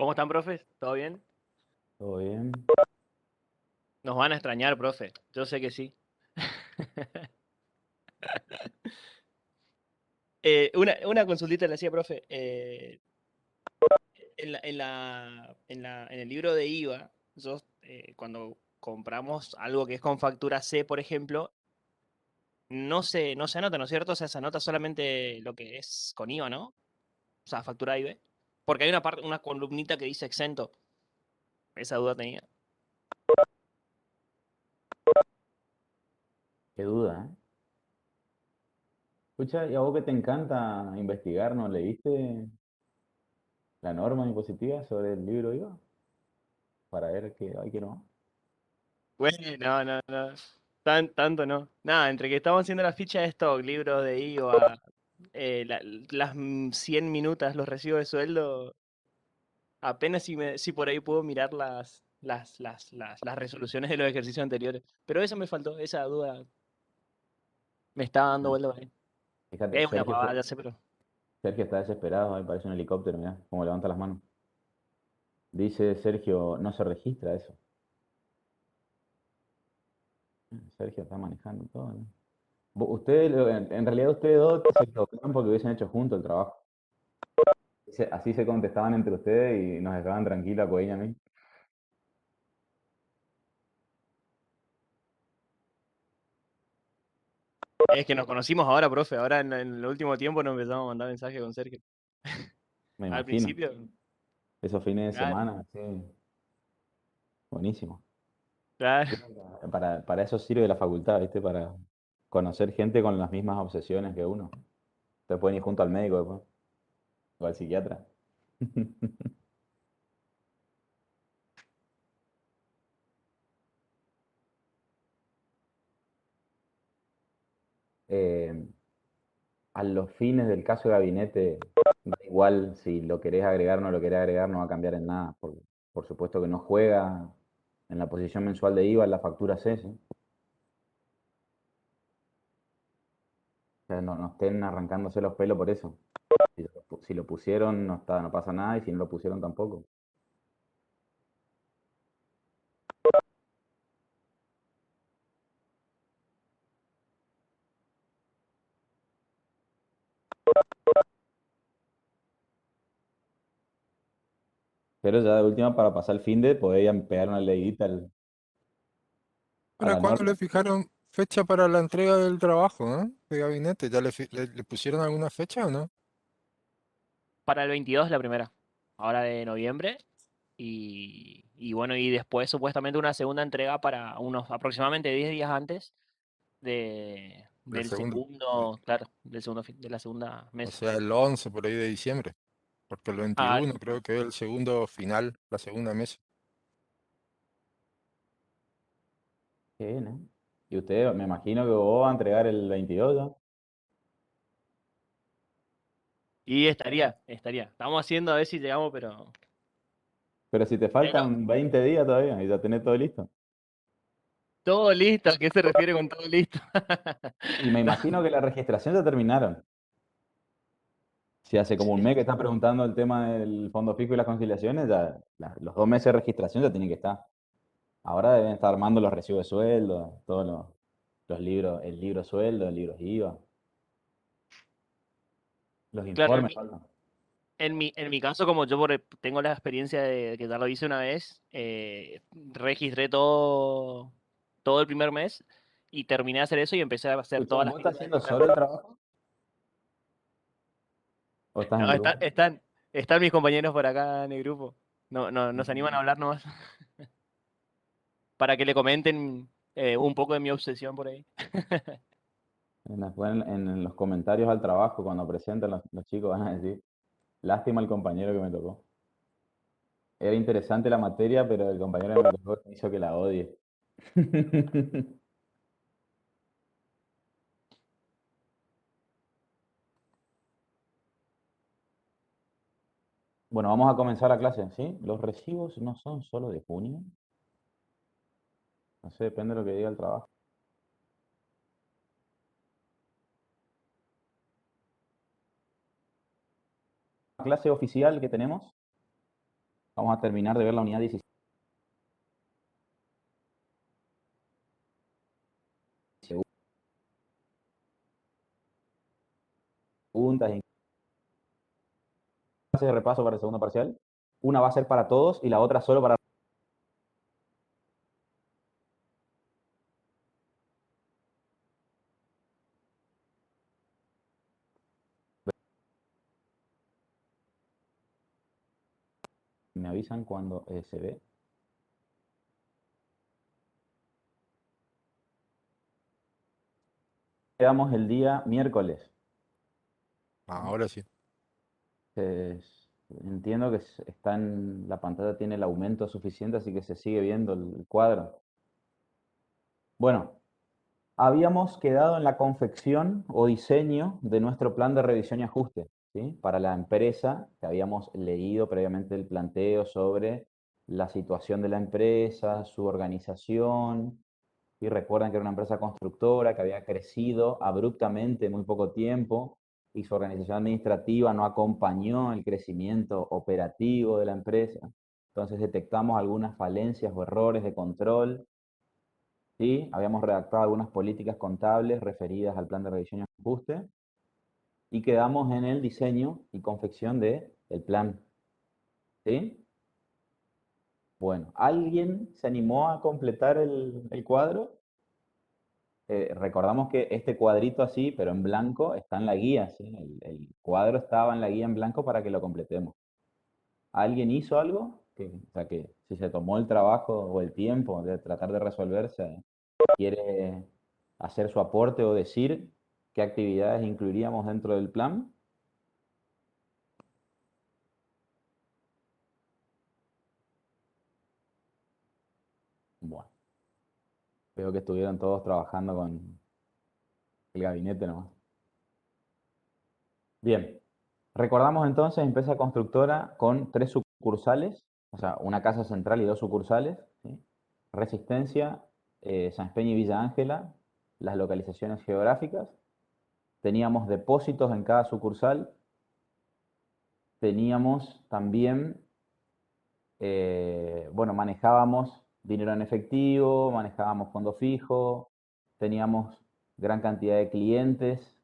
¿Cómo están, profes? ¿Todo bien? ¿Todo bien? Nos van a extrañar, profe. Yo sé que sí. Una consultita le hacía, profe. En el libro de IVA, cuando compramos algo que es con factura C, por ejemplo, no se anota, ¿no es cierto? O sea, se anota solamente lo que es con IVA, ¿no? O sea, factura IVA. Porque hay una parte, una columnita que dice exento. Esa duda tenía. Qué duda, ¿eh? Escucha, y a vos que te encanta investigar, ¿no leíste la norma impositiva sobre el libro IVA? Para ver qué hay que no. Bueno, no. Tanto no. Nada, entre que estamos haciendo la ficha de stock, libros de IVA, las 100 minutas, los recibos de sueldo, apenas si por ahí puedo mirar las resoluciones de los ejercicios anteriores. Pero eso me faltó, esa duda me estaba dando Ah, vuelta por ahí. fíjate, Es una pavada, ya sé, pero. Sergio está desesperado, ahí parece un helicóptero, mirá, cómo levanta las manos. Dice Sergio, no se registra eso. Sergio está manejando todo, ¿no? Ustedes, en realidad ustedes dos se equivocaron porque hubiesen hecho juntos el trabajo. Así se contestaban entre ustedes y nos dejaban tranquilos a Codeña y a mí. Es que nos conocimos ahora, profe. Ahora en el último tiempo nos empezamos a mandar mensajes con Sergio. Me Al imagino. principio, Esos fines de claro, semana, sí, buenísimo. claro. Sí, para eso sirve la facultad, ¿viste? Para conocer gente con las mismas obsesiones que uno. Ustedes pueden ir junto al médico después, o al psiquiatra. Eh, a los fines del caso de gabinete, da igual si lo querés agregar o no lo querés agregar, no va a cambiar en nada. Por supuesto que no juega en la posición mensual de IVA, en la factura C, ¿sí? O sea, no estén arrancándose los pelos por eso. Si lo pusieron, no pasa nada, y si no lo pusieron tampoco. Pero ya de última, para pasar el fin de, podían pegar una leidita a ¿Para la cuándo norma. le fijaron fecha para la entrega del trabajo, de gabinete? ¿Ya le pusieron alguna fecha o no? Para el 22 la primera. Ahora de noviembre. Y bueno, y después supuestamente una segunda entrega para unos aproximadamente 10 días antes Del del segundo. segundo, claro, de la segunda O mesa. sea, el 11 por ahí de diciembre. Porque el Ah, 21 creo que es el segundo final, la segunda mesa. Qué bien, ¿eh? Y usted, me imagino que vos va a entregar el 22 ya. y estaría. Estamos haciendo a ver si llegamos, pero. Pero si te Pero faltan 20 días todavía y ya tenés todo listo. todo listo, ¿a qué se refiere con todo listo? Y me No, imagino que la registración ya terminaron. Si hace como un mes que estás preguntando el tema del fondo fijo y las conciliaciones, ya los 2 meses de registración ya tienen que estar. Ahora deben estar armando los recibos de sueldo, todos los libros, el libro sueldo, el libro IVA, los claro, informes faltan. en mi caso, como yo tengo la experiencia de que ya lo hice una vez, registré todo el primer mes y terminé de hacer eso y empecé a hacer Escuchá, todas las ¿vos estás fichas haciendo del primer solo el mes. trabajo o estás en No, grupo? están mis compañeros por acá en el grupo. No se animan a hablar nomás para que le comenten un poco de mi obsesión por ahí. En los comentarios al trabajo, cuando presentan los chicos, van a decir, lástima el compañero que me tocó. Era interesante la materia, pero el compañero que me tocó hizo que la odie. Bueno, vamos a comenzar la clase, ¿sí? Los recibos no son solo de junio. No sé, depende de lo que diga el trabajo. La clase oficial que tenemos Vamos a terminar de ver la unidad 16. Preguntas y clases de repaso para el segundo parcial. Una va a ser para todos y la otra solo para... Me avisan cuando se ve. Quedamos el día miércoles. Ahora sí. Entiendo que está en la pantalla, tiene el aumento suficiente, así que se sigue viendo el cuadro. Bueno, habíamos quedado en la confección o diseño de nuestro plan de revisión y ajuste, ¿sí? Para la empresa, que habíamos leído previamente el planteo sobre la situación de la empresa, su organización, y recuerdan que era una empresa constructora que había crecido abruptamente en muy poco tiempo y su organización administrativa no acompañó el crecimiento operativo de la empresa. Entonces detectamos algunas falencias o errores de control. ¿Sí? Habíamos redactado algunas políticas contables referidas al plan de revisión y ajuste y quedamos en el diseño y confección del plan. ¿Sí? Bueno, ¿alguien se animó a completar el cuadro? Recordamos que este cuadrito así, pero en blanco, está en la guía, ¿sí? El cuadro estaba en la guía en blanco para que lo completemos. ¿Alguien hizo algo? O sea, que si se tomó el trabajo o el tiempo de tratar de resolverse, quiere hacer su aporte o decir qué actividades incluiríamos dentro del plan. Bueno, veo que estuvieron todos trabajando con el gabinete nomás. Bien, recordamos entonces empresa constructora con 3 sucursales, o sea, una casa central y 2 sucursales, ¿sí? Resistencia, San Peña y Villa Ángela, las localizaciones geográficas. Teníamos depósitos en cada sucursal. Teníamos también, bueno, manejábamos dinero en efectivo, manejábamos fondo fijo, teníamos gran cantidad de clientes,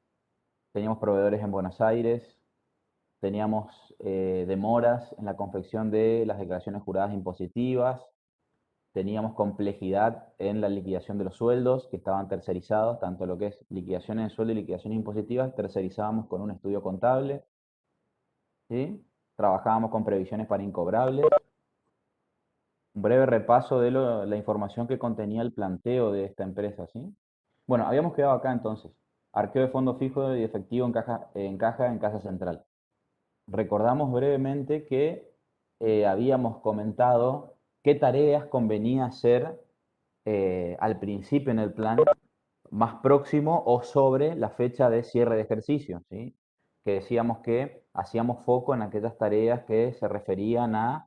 teníamos proveedores en Buenos Aires, teníamos demoras en la confección de las declaraciones juradas impositivas, teníamos complejidad en la liquidación de los sueldos, que estaban tercerizados, tanto lo que es liquidaciones de sueldo y liquidaciones impositivas, tercerizábamos con un estudio contable, ¿sí? Trabajábamos con previsiones para incobrables. Un breve repaso de la información que contenía el planteo de esta empresa, ¿sí? Bueno, habíamos quedado acá entonces. Arqueo de fondo fijo y efectivo en caja en casa central. Recordamos brevemente que habíamos comentado qué tareas convenía hacer al principio en el plan más próximo o sobre la fecha de cierre de ejercicio, ¿sí? Que decíamos que hacíamos foco en aquellas tareas que se referían a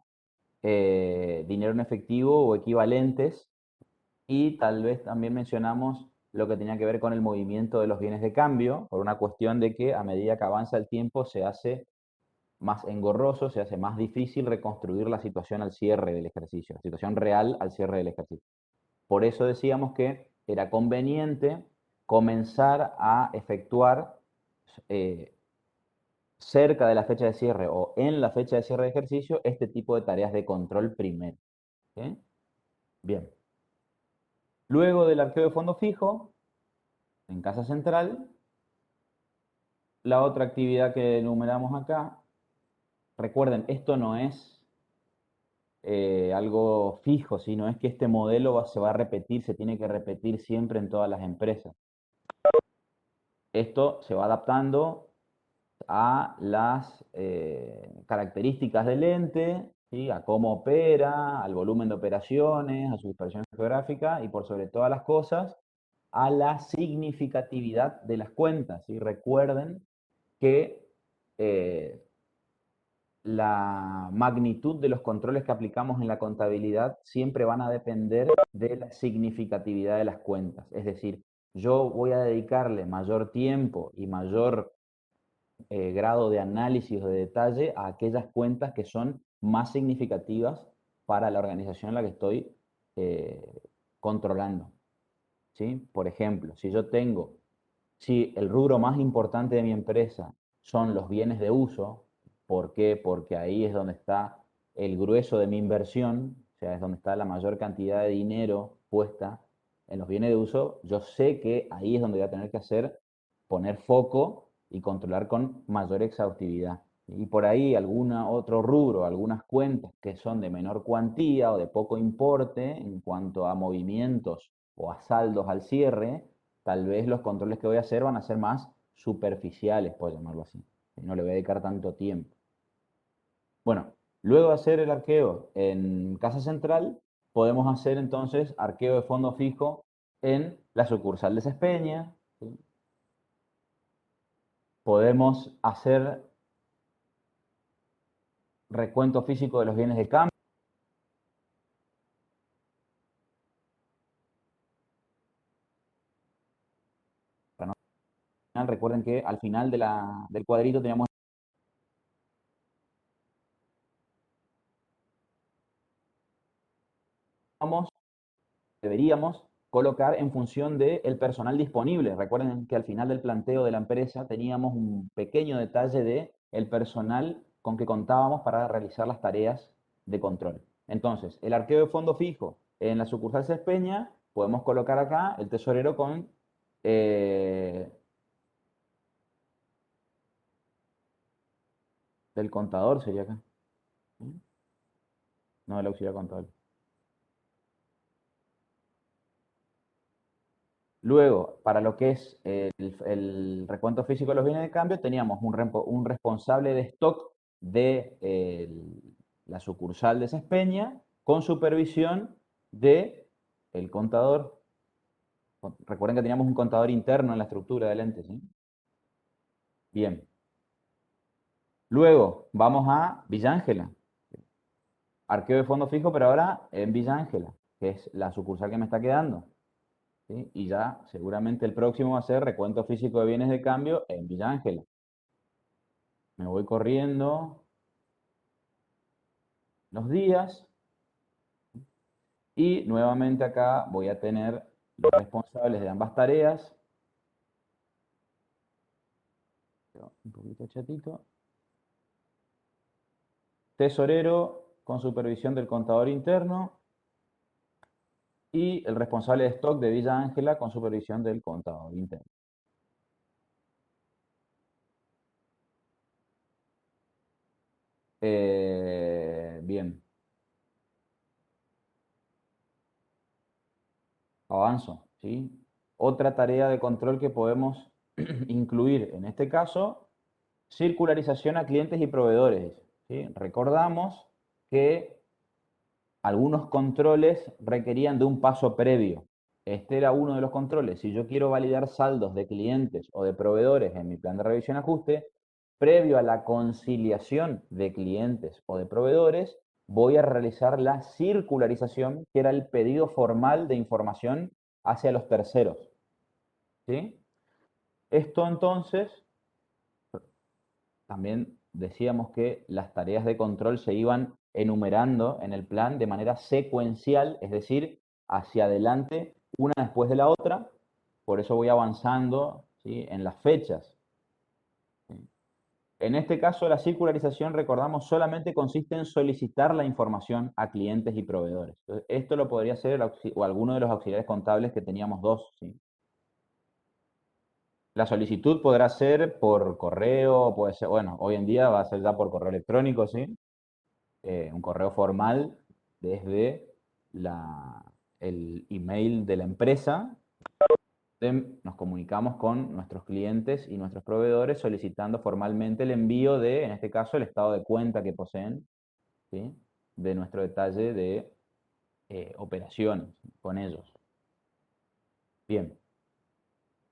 dinero en efectivo o equivalentes y tal vez también mencionamos lo que tenía que ver con el movimiento de los bienes de cambio, por una cuestión de que a medida que avanza el tiempo se hace más engorroso, se hace más difícil reconstruir la situación al cierre del ejercicio, la situación real al cierre del ejercicio. Por eso decíamos que era conveniente comenzar a efectuar eh, cerca de la fecha de cierre o en la fecha de cierre de ejercicio este tipo de tareas de control primero. ¿Sí? Bien. Luego del arqueo de fondo fijo, en casa central, la otra actividad que enumeramos acá, recuerden, esto no es algo fijo, sino es que este modelo se va a repetir, se tiene que repetir siempre en todas las empresas. Esto se va adaptando a las características del ente, ¿sí? A cómo opera, al volumen de operaciones, a su dispersión geográfica y por sobre todas las cosas, a la significatividad de las cuentas. ¿Sí? Recuerden que la magnitud de los controles que aplicamos en la contabilidad siempre van a depender de la significatividad de las cuentas. Es decir, yo voy a dedicarle mayor tiempo y mayor grado de análisis o de detalle a aquellas cuentas que son más significativas para la organización en la que estoy controlando. ¿Sí? Por ejemplo, si el rubro más importante de mi empresa son los bienes de uso, ¿por qué? Porque ahí es donde está el grueso de mi inversión, o sea, es donde está la mayor cantidad de dinero puesta en los bienes de uso, yo sé que ahí es donde voy a tener que poner foco y controlar con mayor exhaustividad. Y por ahí otro rubro, algunas cuentas que son de menor cuantía o de poco importe en cuanto a movimientos o a saldos al cierre, tal vez los controles que voy a hacer van a ser más superficiales, por llamarlo así. No le voy a dedicar tanto tiempo. Bueno, luego de hacer el arqueo en Casa Central, podemos hacer entonces arqueo de fondo fijo en la sucursal de Sespeña. ¿Sí? Podemos hacer recuento físico de los bienes de cambio. Recuerden que al final del cuadrito teníamos deberíamos colocar en función del personal disponible. Recuerden que al final del planteo de la empresa teníamos un pequeño detalle de el personal con que contábamos para realizar las tareas de control. Entonces, el arqueo de fondo fijo en la sucursal Cespeña, podemos colocar acá el tesorero con del contador, sería acá. No, el auxiliar contable. Luego, para lo que es el recuento físico de los bienes de cambio, teníamos un responsable de stock de la sucursal de Sespeña con supervisión de el contador. Recuerden que teníamos un contador interno en la estructura del ente, ¿sí? Bien. Luego, vamos a Villa Ángela. Arqueo de fondo fijo, pero ahora en Villa Ángela, que es la sucursal que me está quedando. ¿Sí? Y ya seguramente el próximo va a ser recuento físico de bienes de cambio en Villa Ángela. Me voy corriendo los días y nuevamente acá voy a tener los responsables de ambas tareas. Un poquito chatito. Tesorero con supervisión del contador interno y el responsable de stock de Villa Ángela con supervisión del contador interno. Bien. Avanzo, ¿sí? Otra tarea de control que podemos incluir en este caso, circularización a clientes y proveedores. ¿Sí? Recordamos que algunos controles requerían de un paso previo. Este era uno de los controles. Si yo quiero validar saldos de clientes o de proveedores en mi plan de revisión ajuste, previo a la conciliación de clientes o de proveedores, voy a realizar la circularización, que era el pedido formal de información hacia los terceros. ¿Sí? Esto entonces, también decíamos que las tareas de control se iban enumerando en el plan de manera secuencial, es decir, hacia adelante, una después de la otra. Por eso voy avanzando, ¿sí?, en las fechas. En este caso, la circularización, recordamos, solamente consiste en solicitar la información a clientes y proveedores. Entonces, esto lo podría hacer o alguno de los auxiliares contables que teníamos dos. ¿Sí? La solicitud podrá ser por correo, puede ser, bueno, hoy en día va a ser ya por correo electrónico, ¿sí? Un correo formal desde el email de la empresa. Nos comunicamos con nuestros clientes y nuestros proveedores solicitando formalmente el envío de, en este caso, el estado de cuenta que poseen, ¿sí?, de nuestro detalle de operaciones con ellos. Bien.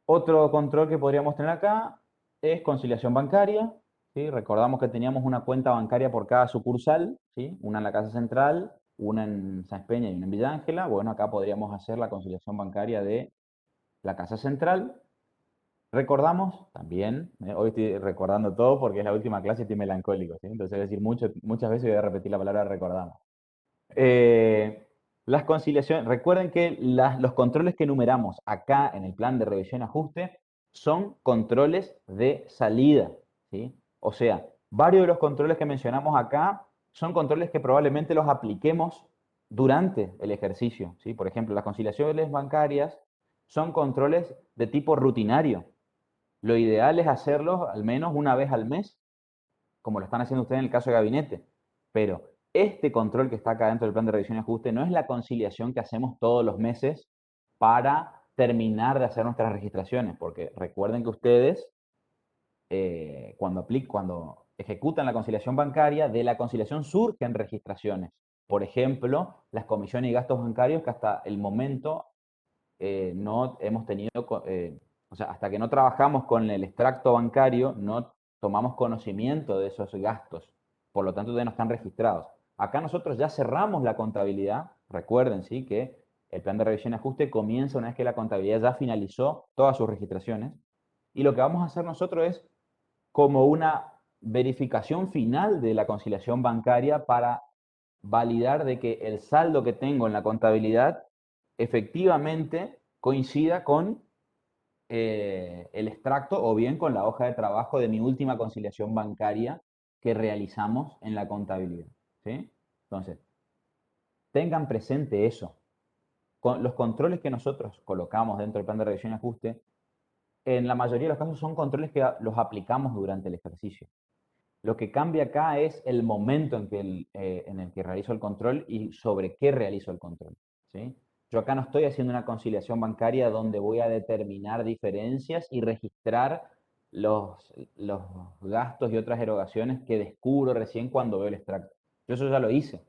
Otro control que podríamos tener acá es conciliación bancaria. ¿Sí? Recordamos que teníamos una cuenta bancaria por cada sucursal, ¿sí? Una en la Casa Central, una en San Peña y una en Villa Ángela. Bueno, acá podríamos hacer la conciliación bancaria de la Casa Central. Recordamos también, hoy estoy recordando todo porque es la última clase y estoy melancólico, ¿sí? Entonces voy a decir muchas veces voy a repetir la palabra recordamos. Las conciliaciones, recuerden que los controles que enumeramos acá en el plan de revisión y ajuste son controles de salida, ¿sí? O sea, varios de los controles que mencionamos acá son controles que probablemente los apliquemos durante el ejercicio, ¿sí? Por ejemplo, las conciliaciones bancarias son controles de tipo rutinario. Lo ideal es hacerlos al menos una vez al mes, como lo están haciendo ustedes en el caso de gabinete. Pero este control que está acá dentro del plan de revisión y ajuste no es la conciliación que hacemos todos los meses para terminar de hacer nuestras registraciones, porque recuerden que ustedes cuando ejecutan la conciliación bancaria, de la conciliación surgen registraciones. Por ejemplo, las comisiones y gastos bancarios que hasta el momento no hemos tenido, o sea, hasta que no trabajamos con el extracto bancario, no tomamos conocimiento de esos gastos. Por lo tanto, ya no están registrados. Acá nosotros ya cerramos la contabilidad. Recuerden, ¿sí? Que el plan de revisión y ajuste comienza una vez que la contabilidad ya finalizó todas sus registraciones. Y lo que vamos a hacer nosotros es como una verificación final de la conciliación bancaria para validar de que el saldo que tengo en la contabilidad efectivamente coincida con el extracto o bien con la hoja de trabajo de mi última conciliación bancaria que realizamos en la contabilidad. ¿Sí? Entonces, tengan presente eso. Los controles que nosotros colocamos dentro del plan de revisión y ajuste, en la mayoría de los casos son controles que los aplicamos durante el ejercicio. Lo que cambia acá es el momento en el que realizo el control y sobre qué realizo el control, ¿sí? Yo acá no estoy haciendo una conciliación bancaria donde voy a determinar diferencias y registrar los gastos y otras erogaciones que descubro recién cuando veo el extracto. Yo eso ya lo hice.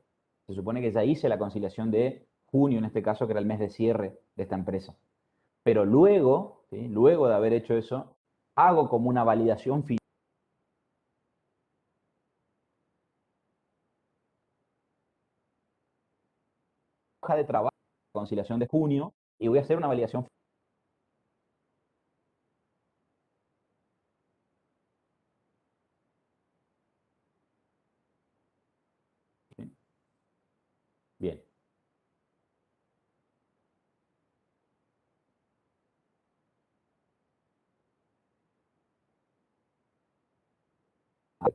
Se supone que ya hice la conciliación de junio, en este caso, que era el mes de cierre de esta empresa. Pero luego, ¿sí? Luego de haber hecho eso, hago como una validación final de trabajo, conciliación de junio, y voy a hacer una validación. Bien.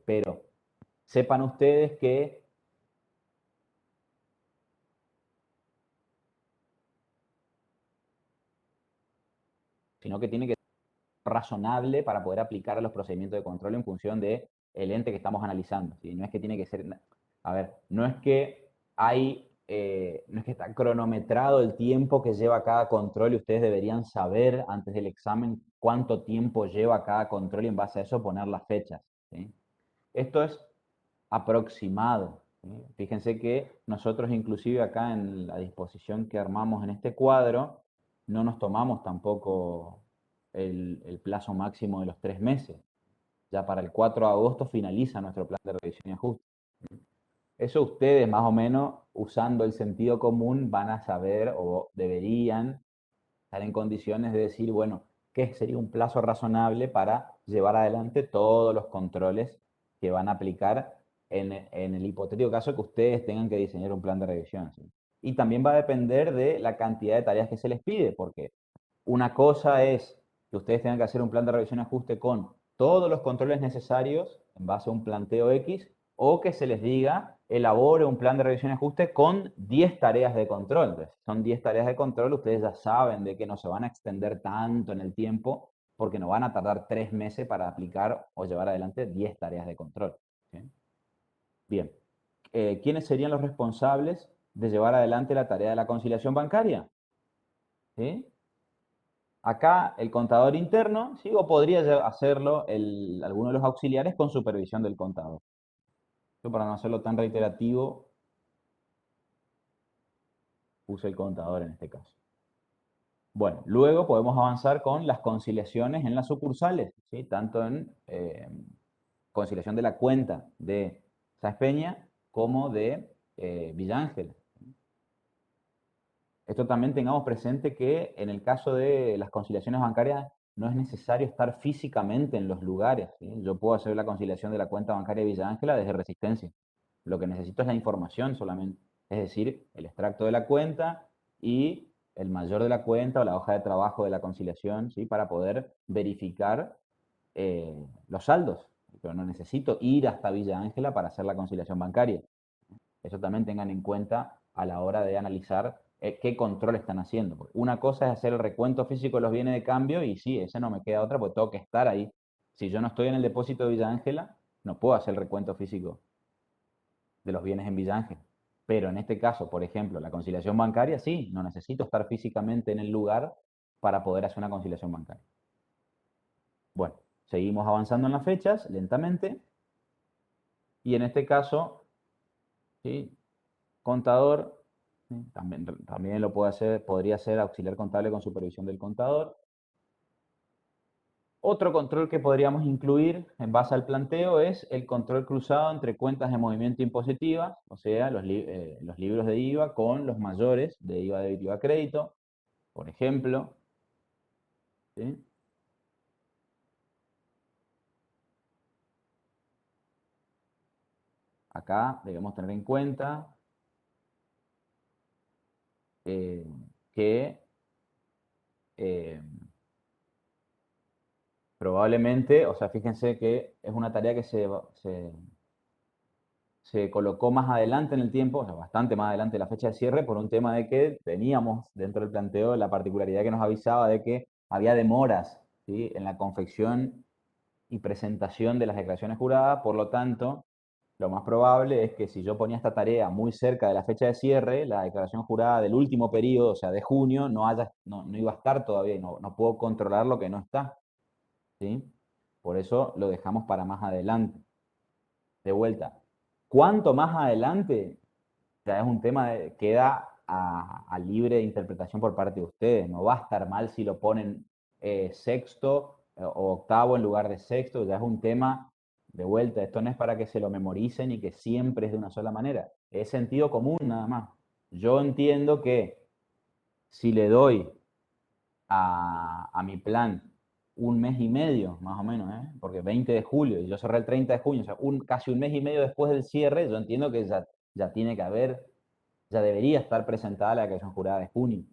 Pero sepan ustedes que sino que tiene que ser razonable para poder aplicar a los procedimientos de control en función de el ente que estamos analizando. ¿Sí? No es que tiene que ser, a ver, no es que no es que está cronometrado el tiempo que lleva cada control y ustedes deberían saber antes del examen cuánto tiempo lleva cada control y en base a eso poner las fechas. ¿Sí? Esto es aproximado. ¿Sí? Fíjense que nosotros inclusive acá en la disposición que armamos en este cuadro, no nos tomamos tampoco el plazo máximo de los 3 meses. Ya para el 4 de agosto finaliza nuestro plan de revisión y ajuste. Eso ustedes más o menos usando el sentido común van a saber o deberían estar en condiciones de decir, bueno, ¿qué sería un plazo razonable para llevar adelante todos los controles que van a aplicar en el hipotético caso que ustedes tengan que diseñar un plan de revisión? ¿Sí? Y también va a depender de la cantidad de tareas que se les pide, porque una cosa es que ustedes tengan que hacer un plan de revisión y ajuste con todos los controles necesarios en base a un planteo X, o que se les diga, elabore un plan de revisión y ajuste con 10 tareas de control. Entonces, son 10 tareas de control, ustedes ya saben de que no se van a extender tanto en el tiempo, porque no van a tardar 3 meses para aplicar o llevar adelante 10 tareas de control. ¿Sí? Bien. ¿Quiénes serían los responsables de llevar adelante la tarea de la conciliación bancaria? ¿Sí? Acá el contador interno, ¿sí? O podría hacerlo alguno de los auxiliares con supervisión del contador. Yo para no hacerlo tan reiterativo, puse el contador en este caso. Bueno, luego podemos avanzar con las conciliaciones en las sucursales, ¿sí? Tanto en conciliación de la cuenta de Sáenz Peña como de Villa Ángel. Esto también tengamos presente que en el caso de las conciliaciones bancarias no es necesario estar físicamente en los lugares, ¿sí? Yo puedo hacer la conciliación de la cuenta bancaria de Villa Ángela desde Resistencia. Lo que necesito es la información solamente, es decir, el extracto de la cuenta y el mayor de la cuenta o la hoja de trabajo de la conciliación, ¿sí? Para poder verificar los saldos. Pero no necesito ir hasta Villa Ángela para hacer la conciliación bancaria. Eso también tengan en cuenta a la hora de analizar qué control están haciendo. Porque una cosa es hacer el recuento físico de los bienes de cambio y sí, ese no me queda otra porque tengo que estar ahí. Si yo no estoy en el depósito de Villa Ángela, no puedo hacer el recuento físico de los bienes en Villa Ángela. Pero en este caso, por ejemplo, la conciliación bancaria, sí, no necesito estar físicamente en el lugar para poder hacer una conciliación bancaria. Bueno, seguimos avanzando en las fechas lentamente. Y en este caso, ¿sí? Contador, ¿sí? También lo puede hacer, podría ser auxiliar contable con supervisión del contador. Otro control que podríamos incluir en base al planteo es el control cruzado entre cuentas de movimiento impositivas, o sea, los libros de IVA con los mayores de IVA débito y IVA crédito, por ejemplo. ¿Sí? Acá debemos tener en cuenta que probablemente, o sea, fíjense que es una tarea que se colocó más adelante en el tiempo, o sea, bastante más adelante de la fecha de cierre, por un tema de que teníamos dentro del planteo la particularidad que nos avisaba de que había demoras, ¿sí? En la confección y presentación de las declaraciones juradas, por lo tanto, lo más probable es que si yo ponía esta tarea muy cerca de la fecha de cierre, la declaración jurada del último periodo, o sea, de junio, no iba a estar todavía y no puedo controlar lo que no está, ¿sí? Por eso lo dejamos para más adelante. De vuelta, ¿cuánto más adelante? Ya es un tema que queda a libre interpretación por parte de ustedes. No va a estar mal si lo ponen sexto o octavo en lugar de sexto. Ya es un tema de vuelta. Esto no es para que se lo memoricen y que siempre es de una sola manera. Es sentido común nada más. Yo entiendo que si le doy a mi plan un mes y medio, más o menos, porque 20 de julio y yo cerré el 30 de junio, o sea, casi un mes y medio después del cierre, yo entiendo que ya tiene que haber, ya debería estar presentada la declaración jurada de junio.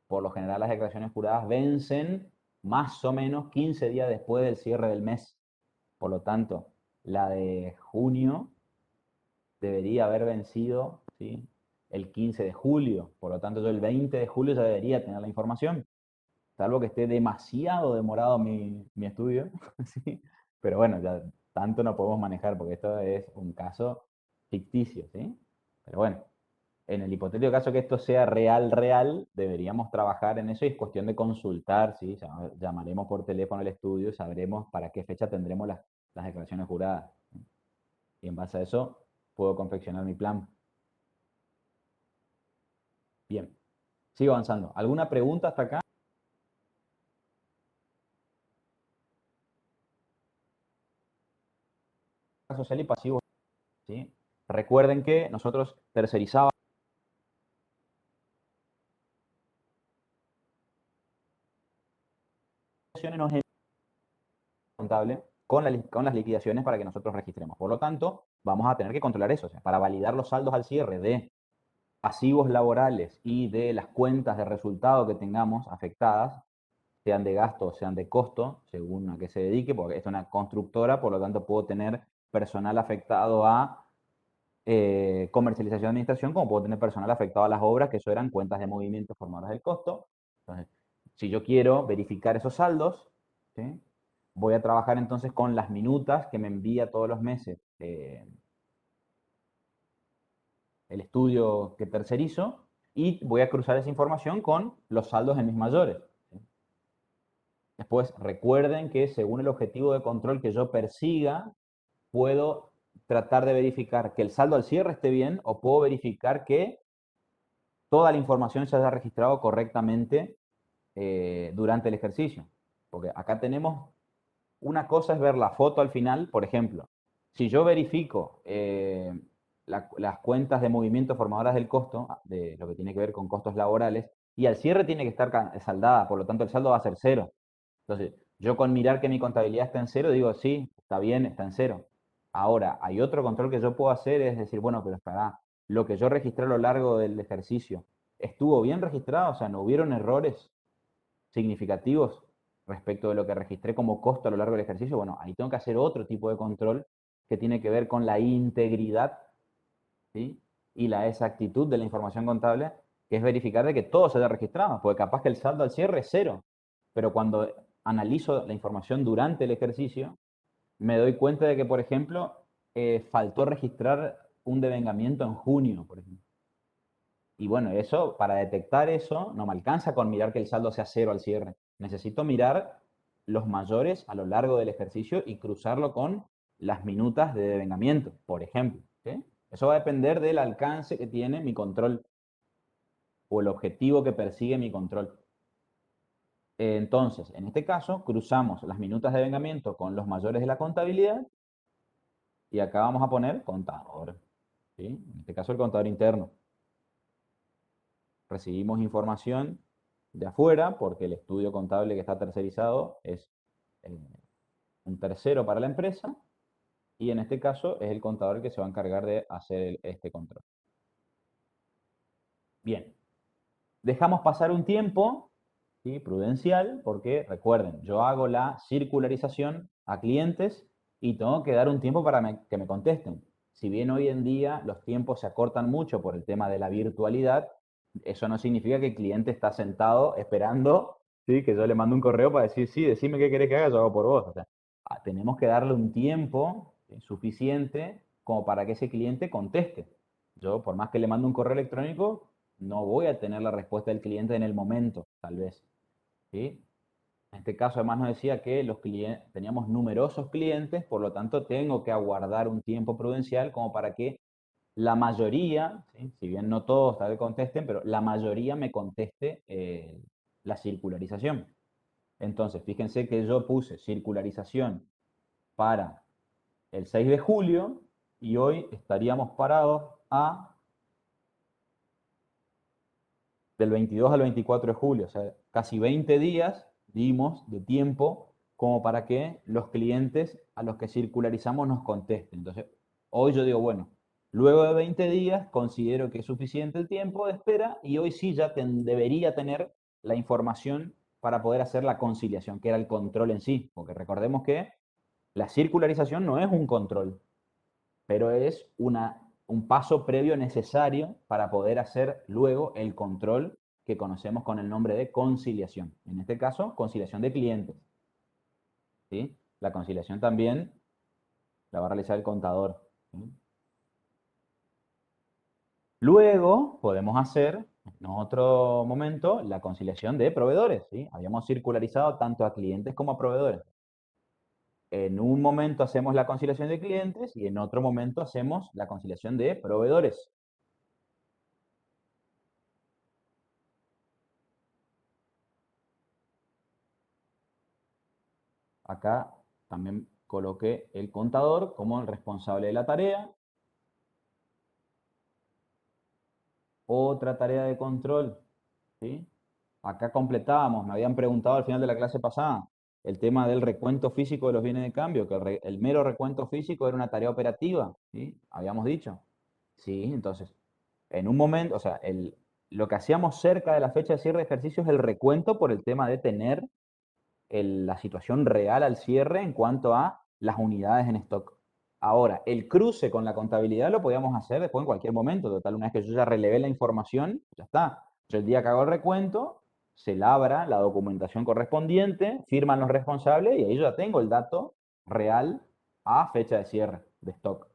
Por lo general, las declaraciones juradas vencen más o menos 15 días después del cierre del mes. Por lo tanto, la de junio debería haber vencido, ¿sí? El 15 de julio. Por lo tanto, yo el 20 de julio ya debería tener la información. Salvo que esté demasiado demorado mi estudio, ¿sí? Pero bueno, ya tanto no podemos manejar porque esto es un caso ficticio, ¿sí? Pero bueno, en el hipotético caso que esto sea real, deberíamos trabajar en eso y es cuestión de consultar, ¿sí? Llamaremos por teléfono el estudio y sabremos para qué fecha tendremos las declaraciones juradas. Y en base a eso puedo confeccionar mi plan. Bien, sigo avanzando. ¿Alguna pregunta hasta acá? Social y pasivo, ¿sí? Recuerden que nosotros tercerizábamos nos contable con las liquidaciones para que nosotros registremos. Por lo tanto, vamos a tener que controlar eso. O sea, para validar los saldos al cierre de pasivos laborales y de las cuentas de resultado que tengamos afectadas, sean de gasto o sean de costo, según a qué se dedique, porque esto es una constructora, por lo tanto puedo tener personal afectado a comercialización de administración, como puedo tener personal afectado a las obras, que eso eran cuentas de movimiento formadoras del costo. Entonces, si yo quiero verificar esos saldos, ¿sí? Voy a trabajar entonces con las minutas que me envía todos los meses el estudio que tercerizo y voy a cruzar esa información con los saldos en mis mayores. ¿Sí? Después, recuerden que según el objetivo de control que yo persiga, puedo tratar de verificar que el saldo al cierre esté bien o puedo verificar que toda la información se haya registrado correctamente durante el ejercicio. Porque acá tenemos, una cosa es ver la foto al final, por ejemplo, si yo verifico las cuentas de movimiento formadoras del costo, de lo que tiene que ver con costos laborales, y al cierre tiene que estar saldada, por lo tanto el saldo va a ser cero. Entonces, yo con mirar que mi contabilidad está en cero, digo, sí, está bien, está en cero. Ahora, hay otro control que yo puedo hacer, es decir, bueno, pero espera, lo que yo registré a lo largo del ejercicio, ¿estuvo bien registrado? O sea, ¿no hubieron errores significativos respecto de lo que registré como costo a lo largo del ejercicio? Bueno, ahí tengo que hacer otro tipo de control que tiene que ver con la integridad, ¿sí? Y la exactitud de la información contable, que es verificar de que todo se haya registrado, porque capaz que el saldo al cierre es cero, pero cuando analizo la información durante el ejercicio, me doy cuenta de que, por ejemplo, faltó registrar un devengamiento en junio, por ejemplo. Y bueno, eso, para detectar eso, no me alcanza con mirar que el saldo sea cero al cierre. Necesito mirar los mayores a lo largo del ejercicio y cruzarlo con las minutas de devengamiento, por ejemplo. ¿Sí? Eso va a depender del alcance que tiene mi control o el objetivo que persigue mi control. Entonces, en este caso, cruzamos las minutas de devengamiento con los mayores de la contabilidad y acá vamos a poner contador. ¿Sí? En este caso, el contador interno. Recibimos información de afuera porque el estudio contable que está tercerizado es eh, un tercero para la empresa y en este caso es el contador que se va a encargar de hacer este control. Bien, dejamos pasar un tiempo, ¿sí? Prudencial, porque recuerden, yo hago la circularización a clientes y tengo que dar un tiempo para que me contesten. Si bien hoy en día los tiempos se acortan mucho por el tema de la virtualidad, eso no significa que el cliente está sentado esperando, ¿sí? Que yo le mando un correo para decir, sí, decime qué querés que haga, yo hago por vos. O sea, tenemos que darle un tiempo suficiente como para que ese cliente conteste. Yo, por más que le mando un correo electrónico, no voy a tener la respuesta del cliente en el momento, tal vez. ¿Sí? En este caso, además, nos decía que los clientes, teníamos numerosos clientes, por lo tanto, tengo que aguardar un tiempo prudencial como para que la mayoría, ¿sí? Si bien no todos tal vez contesten, pero la mayoría me conteste la circularización. Entonces, fíjense que yo puse circularización para el 6 de julio y hoy estaríamos parados a del 22 al 24 de julio, o sea, casi 20 días dimos de tiempo como para que los clientes a los que circularizamos nos contesten. Entonces, hoy yo digo, bueno, luego de 20 días considero que es suficiente el tiempo de espera y hoy sí ya debería tener la información para poder hacer la conciliación, que era el control en sí, porque recordemos que la circularización no es un control, pero es un paso previo necesario para poder hacer luego el control que conocemos con el nombre de conciliación. En este caso, conciliación de clientes. ¿Sí? La conciliación también la va a realizar el contador. ¿Sí? Luego podemos hacer en otro momento la conciliación de proveedores. ¿Sí? Habíamos circularizado tanto a clientes como a proveedores. En un momento hacemos la conciliación de clientes y en otro momento hacemos la conciliación de proveedores. Acá también coloqué el contador como el responsable de la tarea. Otra tarea de control, ¿sí? Acá completábamos, me habían preguntado al final de la clase pasada, el tema del recuento físico de los bienes de cambio, que el mero recuento físico era una tarea operativa, ¿sí? Habíamos dicho. Sí, entonces, en un momento, o sea, lo que hacíamos cerca de la fecha de cierre de ejercicio es el recuento por el tema de tener la situación real al cierre en cuanto a las unidades en stock. Ahora, el cruce con la contabilidad lo podíamos hacer después en cualquier momento. Total, una vez que yo ya relevé la información, ya está. Yo el día que hago el recuento, se labra la documentación correspondiente, firman los responsables y ahí yo ya tengo el dato real a fecha de cierre de stock.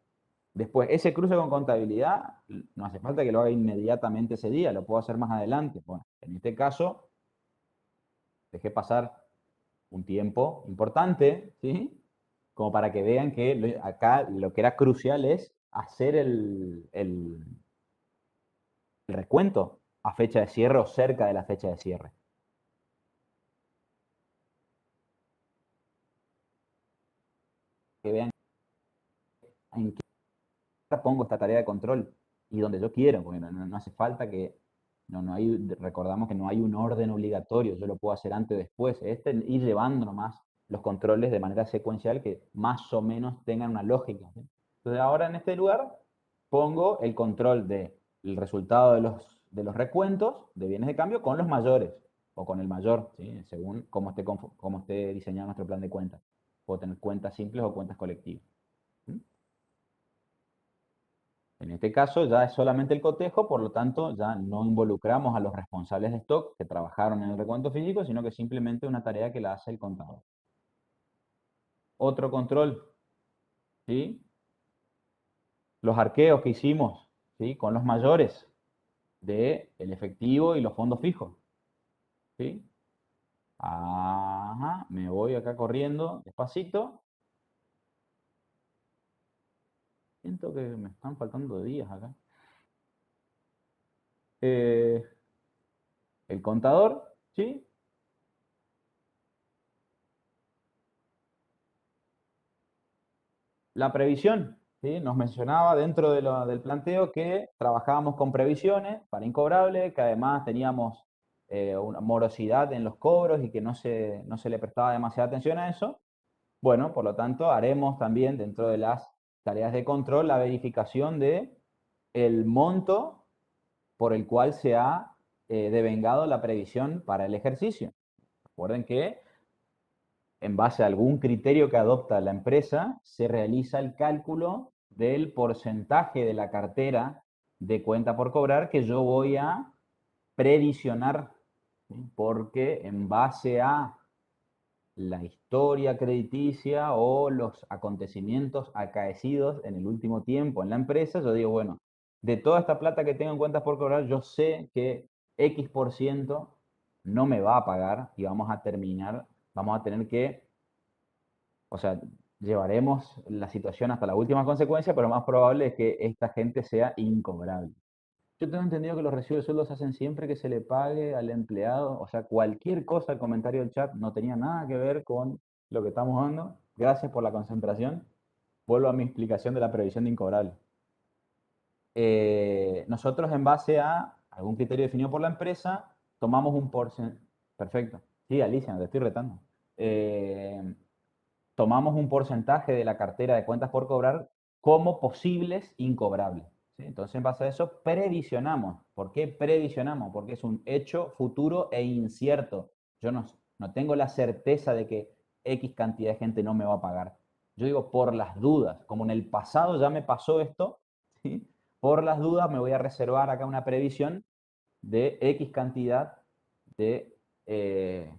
Después, ese cruce con contabilidad, no hace falta que lo haga inmediatamente ese día, lo puedo hacer más adelante. Bueno, en este caso, dejé pasar un tiempo importante, ¿sí? Como para que vean que acá lo que era crucial es hacer el recuento a fecha de cierre o cerca de la fecha de cierre. Que vean en qué pongo esta tarea de control y donde yo quiero, porque no hace falta que Recordamos que no hay un orden obligatorio, yo lo puedo hacer antes o después. Ir llevando nomás los controles de manera secuencial que más o menos tengan una lógica, ¿sí? Entonces ahora en este lugar pongo el control del resultado de los recuentos de bienes de cambio con los mayores o con el mayor, ¿sí? Según cómo esté diseñado nuestro plan de cuentas. Puedo tener cuentas simples o cuentas colectivas. ¿Sí? En este caso ya es solamente el cotejo, por lo tanto ya no involucramos a los responsables de stock que trabajaron en el recuento físico, sino que simplemente una tarea que la hace el contador. Otro control, ¿sí? Los arqueos que hicimos, ¿sí? Con los mayores del efectivo y los fondos fijos, ¿sí? Ajá, me voy acá corriendo despacito. Siento que me están faltando días acá. El contador, ¿sí? La previsión, ¿sí? Nos mencionaba dentro del planteo que trabajábamos con previsiones para incobrable, que además teníamos una morosidad en los cobros y que no se le prestaba demasiada atención a eso. Bueno, por lo tanto, haremos también dentro de las tareas de control la verificación de el monto por el cual se ha devengado la previsión para el ejercicio. Recuerden que en base a algún criterio que adopta la empresa, se realiza el cálculo del porcentaje de la cartera de cuenta por cobrar que yo voy a previsionar, ¿sí? Porque en base a la historia crediticia o los acontecimientos acaecidos en el último tiempo en la empresa, yo digo, bueno, de toda esta plata que tengo en cuentas por cobrar, yo sé que X% no me va a pagar y vamos a tener que, o sea, llevaremos la situación hasta la última consecuencia, pero lo más probable es que esta gente sea incobrable. Yo tengo entendido que los recibos de sueldo se hacen siempre que se le pague al empleado, o sea, cualquier cosa, el comentario del chat no tenía nada que ver con lo que estamos dando. Gracias por la concentración. Vuelvo a mi explicación de la previsión de incobrable. Nosotros en base a algún criterio definido por la empresa, tomamos un porcentaje. Perfecto. Sí, Alicia, te estoy retando. Tomamos un porcentaje de la cartera de cuentas por cobrar como posibles incobrables, ¿sí? Entonces, en base a eso, previsionamos. ¿Por qué previsionamos? Porque es un hecho futuro e incierto. Yo no tengo la certeza de que X cantidad de gente no me va a pagar. Yo digo por las dudas. Como en el pasado ya me pasó esto, ¿sí? Por las dudas me voy a reservar acá una previsión de X cantidad de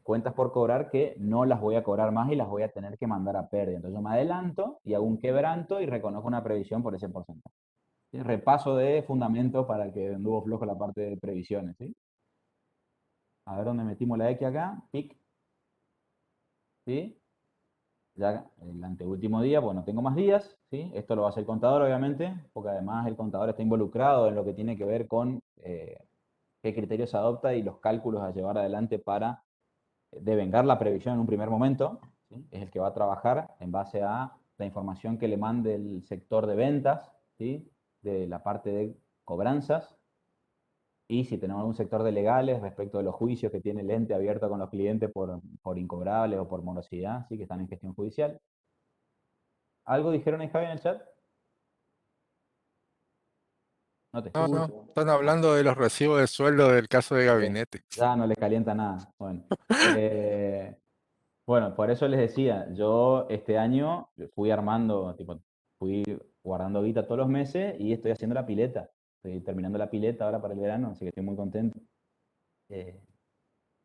cuentas por cobrar que no las voy a cobrar más y las voy a tener que mandar a pérdida. Entonces yo me adelanto y hago un quebranto y reconozco una previsión por ese porcentaje. ¿Sí? Repaso de fundamentos para el que anduvo flojo la parte de previsiones. ¿Sí? A ver dónde metimos la X acá. Pic. ¿Sí? Ya el anteúltimo día, pues no tengo más días. ¿Sí? Esto lo va a hacer el contador, obviamente, porque además el contador está involucrado en lo que tiene que ver con qué criterios adopta y los cálculos a llevar adelante para devengar la previsión en un primer momento, ¿sí? Es el que va a trabajar en base a la información que le mande el sector de ventas, ¿sí? De la parte de cobranzas, y si tenemos algún sector de legales respecto de los juicios que tiene el ente abierto con los clientes por incobrables o por morosidad, ¿sí? Que están en gestión judicial. ¿Algo dijeron ahí, Javi, en el chat? No te No, no, escucho. están hablando de los recibos de sueldo del caso de Ok, gabinete. ya no les calienta nada. Bueno, bueno, por eso les decía, yo este año fui armando, tipo, fui guardando guita todos los meses y estoy haciendo la pileta. Estoy terminando la pileta ahora para el verano, así que estoy muy contento. Eh,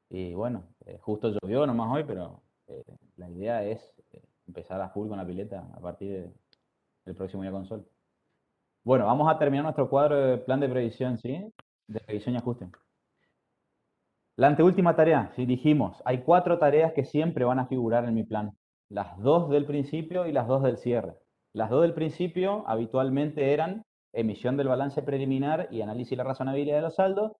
y bueno, justo llovió nomás hoy, pero la idea es empezar a full con la pileta a partir del próximo día con sol. Bueno, vamos a terminar nuestro cuadro de plan de previsión, ¿sí? De previsión y ajuste. La anteúltima tarea, si dijimos, hay 4 tareas que siempre van a figurar en mi plan. Las 2 del principio y las 2 del cierre. Las 2 del principio habitualmente eran emisión del balance preliminar y análisis de la razonabilidad de los saldos.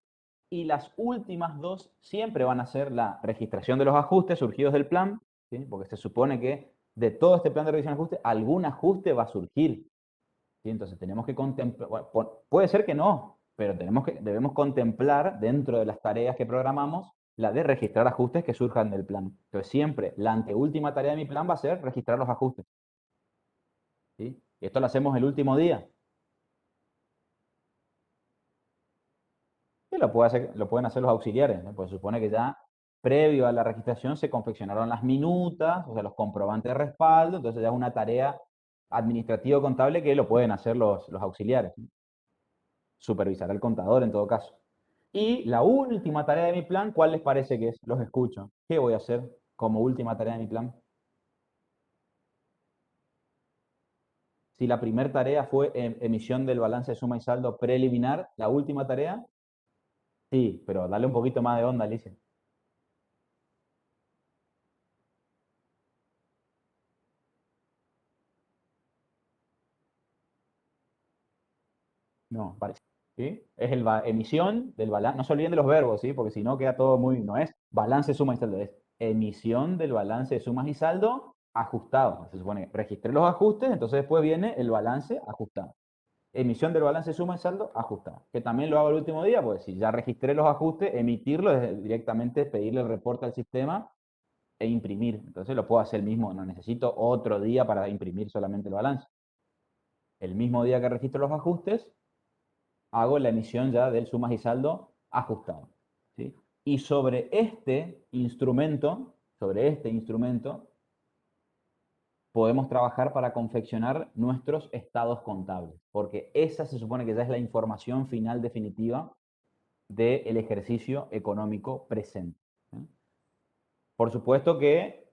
Y las últimas 2 siempre van a ser la registración de los ajustes surgidos del plan, ¿sí? Porque se supone que de todo este plan de revisión y ajuste, algún ajuste va a surgir. ¿Sí? Entonces tenemos que contemplar, bueno, puede ser que no, pero debemos contemplar dentro de las tareas que programamos la de registrar ajustes que surjan del plan. Entonces siempre la anteúltima tarea de mi plan va a ser registrar los ajustes. ¿Sí? Y esto lo hacemos el último día. Y lo pueden hacer los auxiliares, ¿no? Pues supone que ya previo a la registración se confeccionaron las minutas, o sea, los comprobantes de respaldo, entonces ya es una tarea administrativo-contable que lo pueden hacer los auxiliares. ¿No? Supervisar al contador en todo caso. Y la última tarea de mi plan, ¿cuál les parece que es? Los escucho. ¿Qué voy a hacer como última tarea de mi plan? Si la primera tarea fue emisión del balance de suma y saldo preliminar, la última tarea, sí, pero dale un poquito más de onda, Alicia. No, parece. ¿Sí? Es emisión del balance. No se olviden de los verbos, ¿sí? Porque si no queda todo muy. No es balance, suma y saldo. Es emisión del balance de sumas y saldo ajustado. Se supone que registré los ajustes, entonces después viene el balance ajustado. Emisión del balance suma y saldo ajustado. Que también lo hago el último día, pues si ya registré los ajustes, emitirlo es directamente pedirle el reporte al sistema e imprimir. Entonces lo puedo hacer el mismo. No necesito otro día para imprimir solamente el balance. El mismo día que registro los ajustes, hago la emisión ya del sumas y saldo ajustado. ¿Sí? Y sobre este instrumento, podemos trabajar para confeccionar nuestros estados contables, porque esa se supone que ya es la información final definitiva del ejercicio económico presente. ¿Sí? Por supuesto que,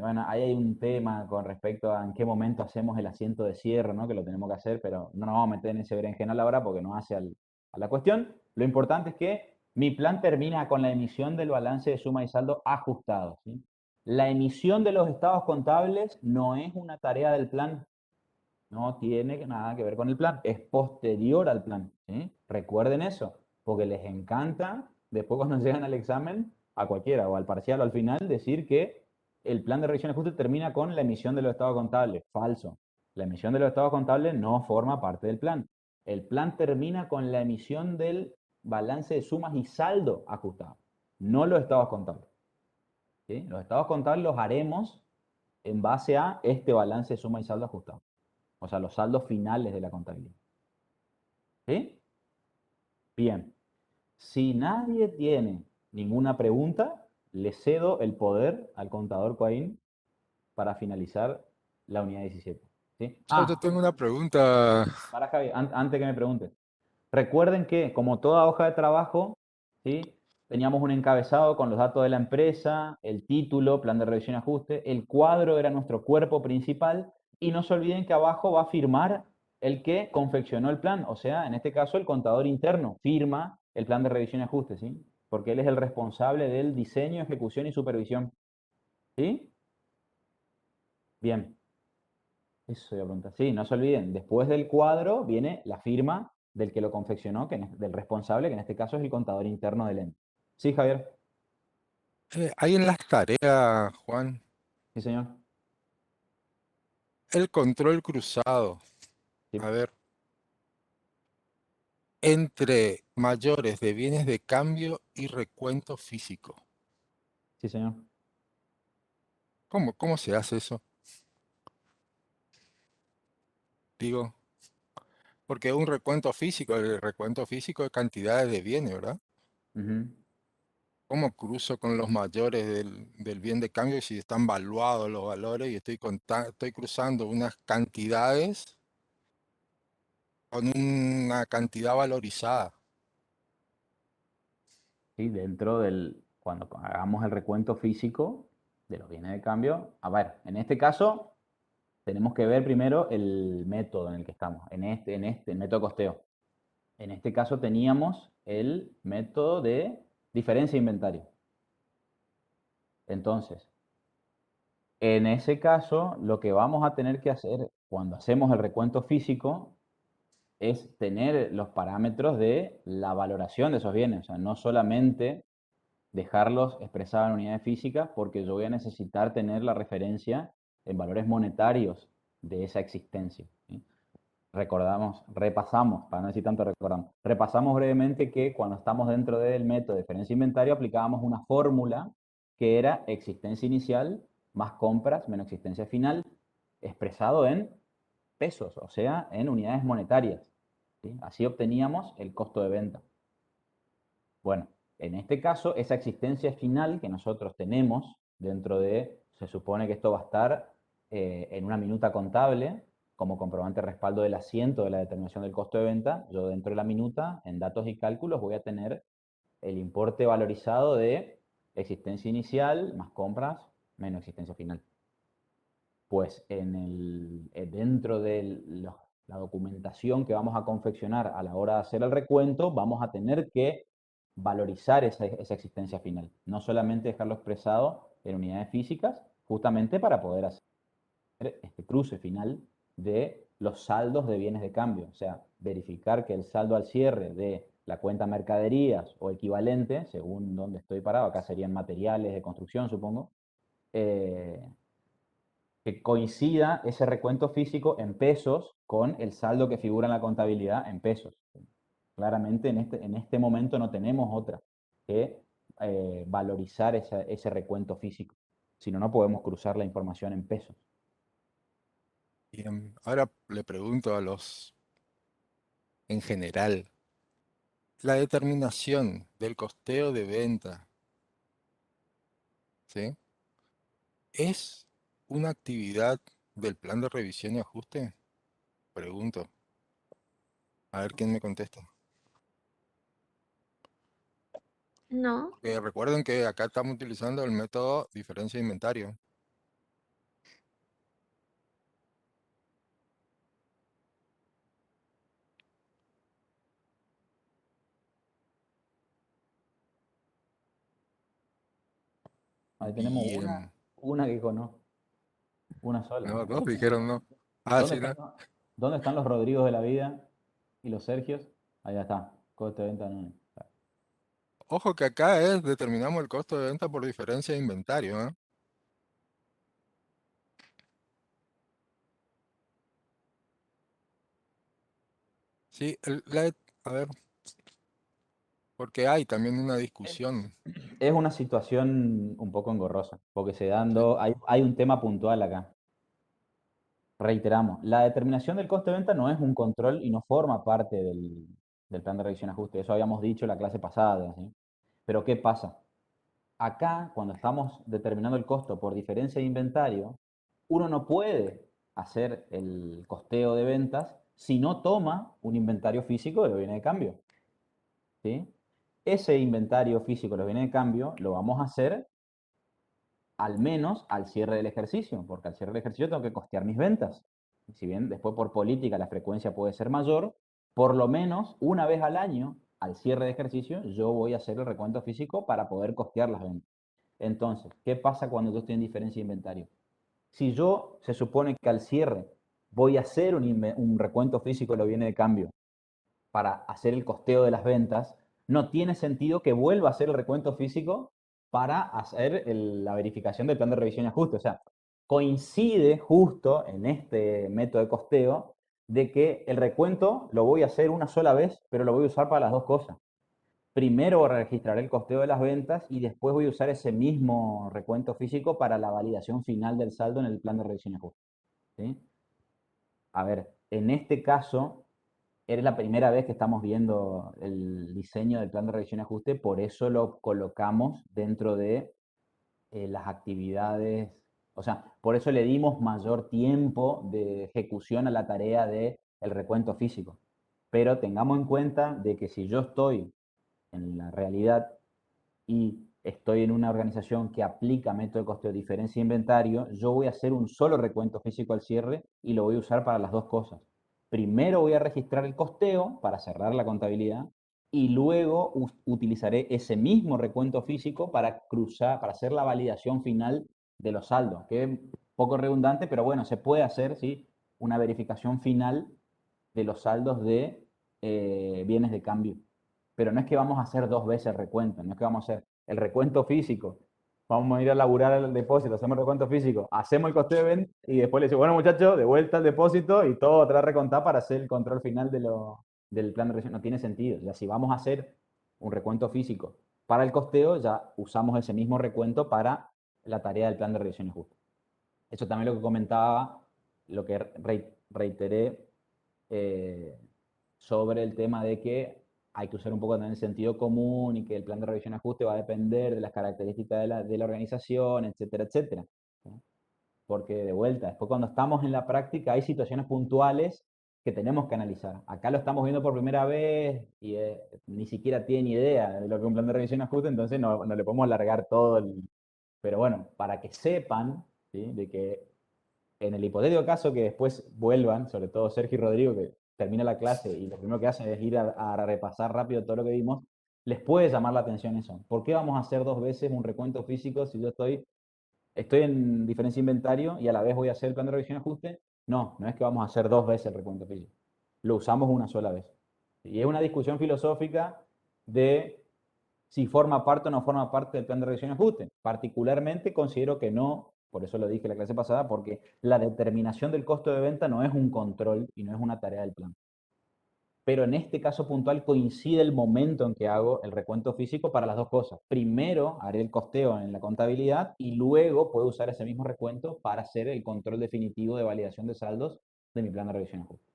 bueno, ahí hay un tema con respecto a en qué momento hacemos el asiento de cierre, ¿no? Que lo tenemos que hacer, pero no nos vamos a meter en ese berenjenal ahora porque no hace a la cuestión. Lo importante es que mi plan termina con la emisión del balance de suma y saldo ajustado. ¿Sí? La emisión de los estados contables no es una tarea del plan, no tiene nada que ver con el plan, es posterior al plan. ¿Sí? Recuerden eso, porque les encanta, después cuando llegan al examen, a cualquiera, o al parcial o al final, decir que el plan de revisión de ajuste termina con la emisión de los estados contables. Falso. La emisión de los estados contables no forma parte del plan. El plan termina con la emisión del balance de sumas y saldo ajustado, no los estados contables. ¿Sí? Los estados contables los haremos en base a este balance de suma y saldo ajustado. O sea, los saldos finales de la contabilidad. ¿Sí? Bien. Si nadie tiene ninguna pregunta, le cedo el poder al contador Coaín para finalizar la unidad 17. ¿Sí? Yo tengo una pregunta. Para Javi, antes que me pregunte. Recuerden que, como toda hoja de trabajo, ¿sí? Teníamos un encabezado con los datos de la empresa, el título, plan de revisión y ajuste, el cuadro era nuestro cuerpo principal y no se olviden que abajo va a firmar el que confeccionó el plan, o sea, en este caso el contador interno firma el plan de revisión y ajuste, ¿sí? Porque él es el responsable del diseño, ejecución y supervisión. ¿Sí? Bien. Eso iba a preguntar. Sí, no se olviden, después del cuadro viene la firma del que lo confeccionó, del responsable, que en este caso es el contador interno del ente. Sí, Javier. Hay en las tareas, Juan, Sí, señor. el control cruzado. A Sí, ver, entre mayores de bienes de cambio y recuento físico. sí, señor. ¿Cómo se hace eso? Digo, porque un recuento físico, el recuento físico de cantidades de bienes, ¿verdad? Ujú. ¿Cómo cruzo con los mayores del bien de cambio si están valuados los valores y estoy cruzando unas cantidades con una cantidad valorizada? Sí, cuando hagamos el recuento físico de los bienes de cambio, a ver, en este caso tenemos que ver primero el método en el que estamos, el método de costeo. En este caso teníamos el método de diferencia de inventario. Entonces, en ese caso, lo que vamos a tener que hacer cuando hacemos el recuento físico es tener los parámetros de la valoración de esos bienes. O sea, no solamente dejarlos expresados en unidades físicas, porque yo voy a necesitar tener la referencia en valores monetarios de esa existencia. ¿Sí? repasamos, para no decir tanto recordamos, repasamos brevemente que cuando estamos dentro del método de diferencia de inventario aplicábamos una fórmula que era existencia inicial más compras menos existencia final, expresado en pesos, o sea, en unidades monetarias. ¿Sí? Así obteníamos el costo de venta. Bueno, en este caso, esa existencia final que nosotros tenemos dentro de, se supone que esto va a estar en una minuta contable, como comprobante de respaldo del asiento de la determinación del costo de venta, yo dentro de la minuta, en datos y cálculos, voy a tener el importe valorizado de existencia inicial más compras menos existencia final. Pues dentro de la documentación que vamos a confeccionar a la hora de hacer el recuento, vamos a tener que valorizar esa existencia final. No solamente dejarlo expresado en unidades físicas, justamente para poder hacer este cruce final de los saldos de bienes de cambio. O sea, verificar que el saldo al cierre de la cuenta mercaderías o equivalente, según donde estoy parado, acá serían materiales de construcción, supongo, que coincida ese recuento físico en pesos con el saldo que figura en la contabilidad en pesos. Claramente en este momento no tenemos otra que valorizar ese recuento físico. Si no, no podemos cruzar la información en pesos. Bien, ahora le pregunto en general, la determinación del costeo de venta, ¿sí? ¿Es una actividad del plan de revisión y ajuste? Pregunto. A ver quién me contesta. No, Recuerden que acá estamos utilizando el método diferencia de inventario. Ahí tenemos Bien. una que conozco, una sola. No, dos dijeron no. Ah, ¿Dónde sí, están, ¿no? dónde están los Rodrigos de la vida y los Sergios? Allá está, coste de venta no. Ojo que acá determinamos el costo de venta por diferencia de inventario, ¿eh? Sí, a ver, porque hay también una discusión. Es una situación un poco engorrosa, porque Sí, hay un tema puntual acá. Reiteramos, la determinación del coste de venta no es un control y no forma parte del plan de revisión y ajuste. Eso habíamos dicho en la clase pasada, ¿sí? Pero ¿qué pasa? Acá, cuando estamos determinando el costo por diferencia de inventario, uno no puede hacer el costeo de ventas si no toma un inventario físico de los bienes de cambio, ¿sí? Ese inventario físico de los bienes de cambio lo vamos a hacer al menos al cierre del ejercicio, porque al cierre del ejercicio tengo que costear mis ventas. Si bien después por política la frecuencia puede ser mayor, por lo menos una vez al año, al cierre de ejercicio, yo voy a hacer el recuento físico para poder costear las ventas. Entonces, ¿qué pasa cuando yo estoy en diferencia de inventario? Si yo se supone que al cierre voy a hacer un recuento físico de lo viene de cambio para hacer el costeo de las ventas, no tiene sentido que vuelva a hacer el recuento físico para hacer la verificación del plan de revisión y ajuste. O sea, coincide justo en este método de costeo de que el recuento lo voy a hacer una sola vez, pero lo voy a usar para las dos cosas. Primero registraré el costeo de las ventas y después voy a usar ese mismo recuento físico para la validación final del saldo en el plan de revisión y ajuste. ¿Sí? A ver, en este caso, era la primera vez que estamos viendo el diseño del plan de revisión y ajuste, por eso lo colocamos dentro de las actividades, o sea, por eso le dimos mayor tiempo de ejecución a la tarea del recuento físico. Pero tengamos en cuenta de que si yo estoy en la realidad y estoy en una organización que aplica método de costeo de diferencia de inventario, yo voy a hacer un solo recuento físico al cierre y lo voy a usar para las dos cosas. Primero voy a registrar el costeo para cerrar la contabilidad y luego utilizaré ese mismo recuento físico para cruzar, para hacer la validación final de los saldos, que es un poco redundante, pero bueno, se puede hacer, ¿sí? Una verificación final de los saldos de bienes de cambio. Pero no es que vamos a hacer dos veces el recuento, no es que vamos a hacer el recuento físico Vamos a ir a laburar al depósito, hacemos el recuento físico, hacemos el coste de venta y después le decimos, bueno muchachos, de vuelta al depósito y todo otra vez recontar para hacer el control final del plan de revisión. No tiene sentido. Ya si vamos a hacer un recuento físico para el costeo, ya usamos ese mismo recuento para la tarea del plan de revisión y ajuste. Eso también lo que comentaba, lo que reiteré sobre el tema de que hay que usar un poco también el sentido común y que el plan de revisión y ajuste va a depender de las características de la organización, etcétera, etcétera. ¿Sí? Porque de vuelta, después cuando estamos en la práctica hay situaciones puntuales que tenemos que analizar. Acá lo estamos viendo por primera vez y ni siquiera tiene ni idea de lo que es un plan de revisión y ajuste, entonces no le podemos alargar todo el... Pero bueno, para que sepan, ¿sí? De que en el hipotético caso que después vuelvan, sobre todo Sergio y Rodrigo, que termina la clase y lo primero que hacen es ir a repasar rápido todo lo que vimos, les puede llamar la atención eso. ¿Por qué vamos a hacer dos veces un recuento físico si yo estoy en diferencia de inventario y a la vez voy a hacer el plan de revisión y ajuste? No es que vamos a hacer dos veces el recuento físico. Lo usamos una sola vez. Y es una discusión filosófica de si forma parte o no forma parte del plan de revisión y ajuste. Particularmente considero que no, por eso lo dije en la clase pasada, porque la determinación del costo de venta no es un control y no es una tarea del plan. Pero en este caso puntual coincide el momento en que hago el recuento físico para las dos cosas. Primero haré el costeo en la contabilidad y luego puedo usar ese mismo recuento para hacer el control definitivo de validación de saldos de mi plan de revisión y ajuste.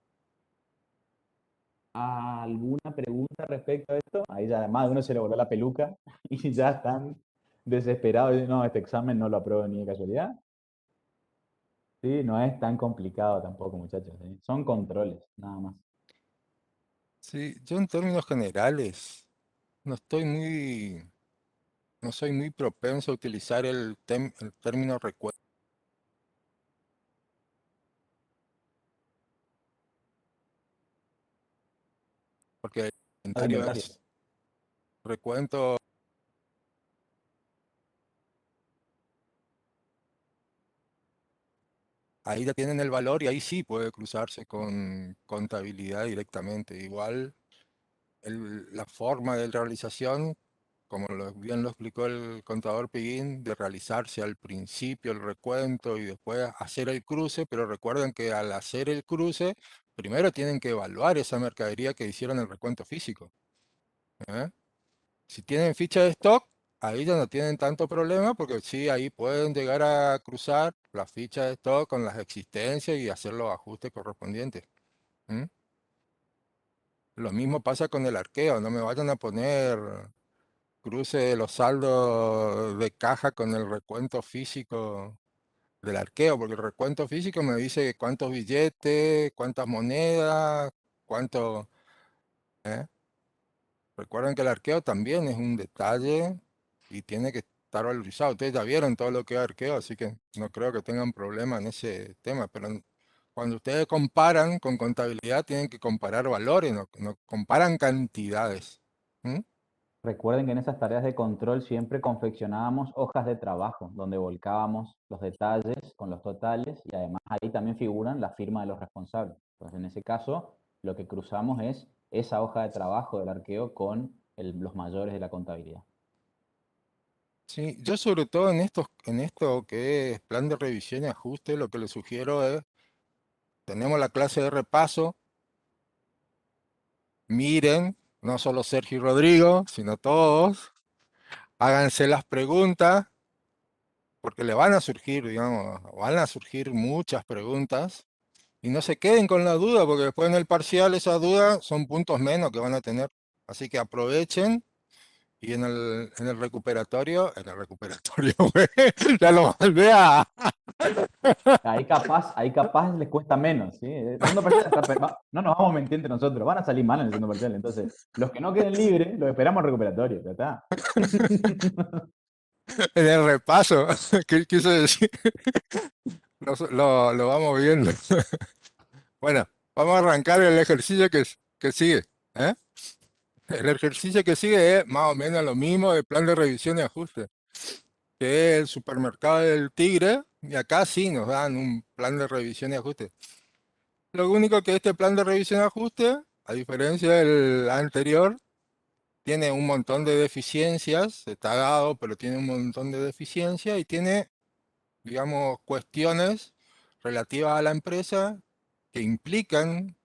¿Alguna pregunta respecto a esto? Ahí ya además de uno se le voló la peluca y ya están desesperados. Dicen, no, este examen no lo apruebo ni de casualidad. Sí, no es tan complicado tampoco, muchachos. ¿Sí? Son controles, nada más. Sí, yo en términos generales no soy muy propenso a utilizar el término recuento. Porque el Al inventario inventario. es recuento. Ahí ya tienen el valor y ahí sí puede cruzarse con contabilidad directamente. Igual la forma de realización, como bien lo explicó el contador Piguín, de realizarse al principio el recuento y después hacer el cruce, pero recuerden que al hacer el cruce, primero tienen que evaluar esa mercadería que hicieron el recuento físico. ¿eh? Si tienen ficha de stock, ahí ya no tienen tanto problema porque sí, ahí pueden llegar a cruzar la ficha de stock con las existencias y hacer los ajustes correspondientes. Lo mismo pasa con el arqueo, no me vayan a poner cruce de los saldos de caja con el recuento físico del arqueo, porque el recuento físico me dice cuántos billetes, cuántas monedas, cuánto... ¿eh? Recuerden que el arqueo también es un detalle y tiene que estar valorizado. Ustedes ya vieron todo lo que es arqueo, así que no creo que tengan problema en ese tema, pero cuando ustedes comparan con contabilidad tienen que comparar valores, no comparan cantidades. Recuerden que en esas tareas de control siempre confeccionábamos hojas de trabajo donde volcábamos los detalles con los totales y además ahí también figuran la firma de los responsables. Entonces en ese caso lo que cruzamos es esa hoja de trabajo del arqueo con los mayores de la contabilidad. Sí, yo sobre todo en esto que es plan de revisión y ajuste, lo que les sugiero es, tenemos la clase de repaso, miren, no solo Sergio y Rodrigo, sino todos, háganse las preguntas, porque le van a surgir, digamos, van a surgir muchas preguntas, y no se queden con la duda, porque después en el parcial esas dudas son puntos menos que van a tener. Así que aprovechen y en el recuperatorio, güey, ya lo volví a... Ahí capaz les cuesta menos, ¿sí? El segundo parcial no nos vamos a mentir entre nosotros, van a salir mal en el segundo parcial. Entonces, los que no queden libres, los esperamos al recuperatorio, ya está. En el repaso, ¿qué quiso decir? Lo vamos viendo. Bueno, vamos a arrancar el ejercicio que sigue. ¿eh? El ejercicio que sigue es más o menos lo mismo del plan de revisión y ajuste, que es el supermercado del Tigre, y acá sí nos dan un plan de revisión y ajuste. Lo único que este plan de revisión y ajuste, a diferencia del anterior, tiene un montón de deficiencias, está dado, pero tiene un montón de deficiencias y tiene, digamos, cuestiones relativas a la empresa que implican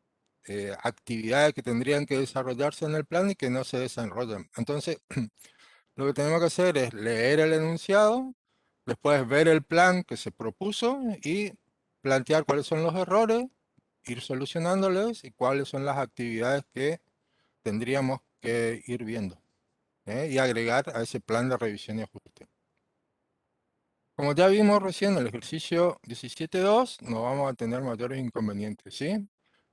actividades que tendrían que desarrollarse en el plan y que no se desarrollan. Entonces, lo que tenemos que hacer es leer el enunciado, después ver el plan que se propuso y plantear cuáles son los errores, ir solucionándoles y cuáles son las actividades que tendríamos que ir viendo, y agregar a ese plan de revisión y ajuste. Como ya vimos recién en el ejercicio 17.2, no vamos a tener mayores inconvenientes, ¿sí?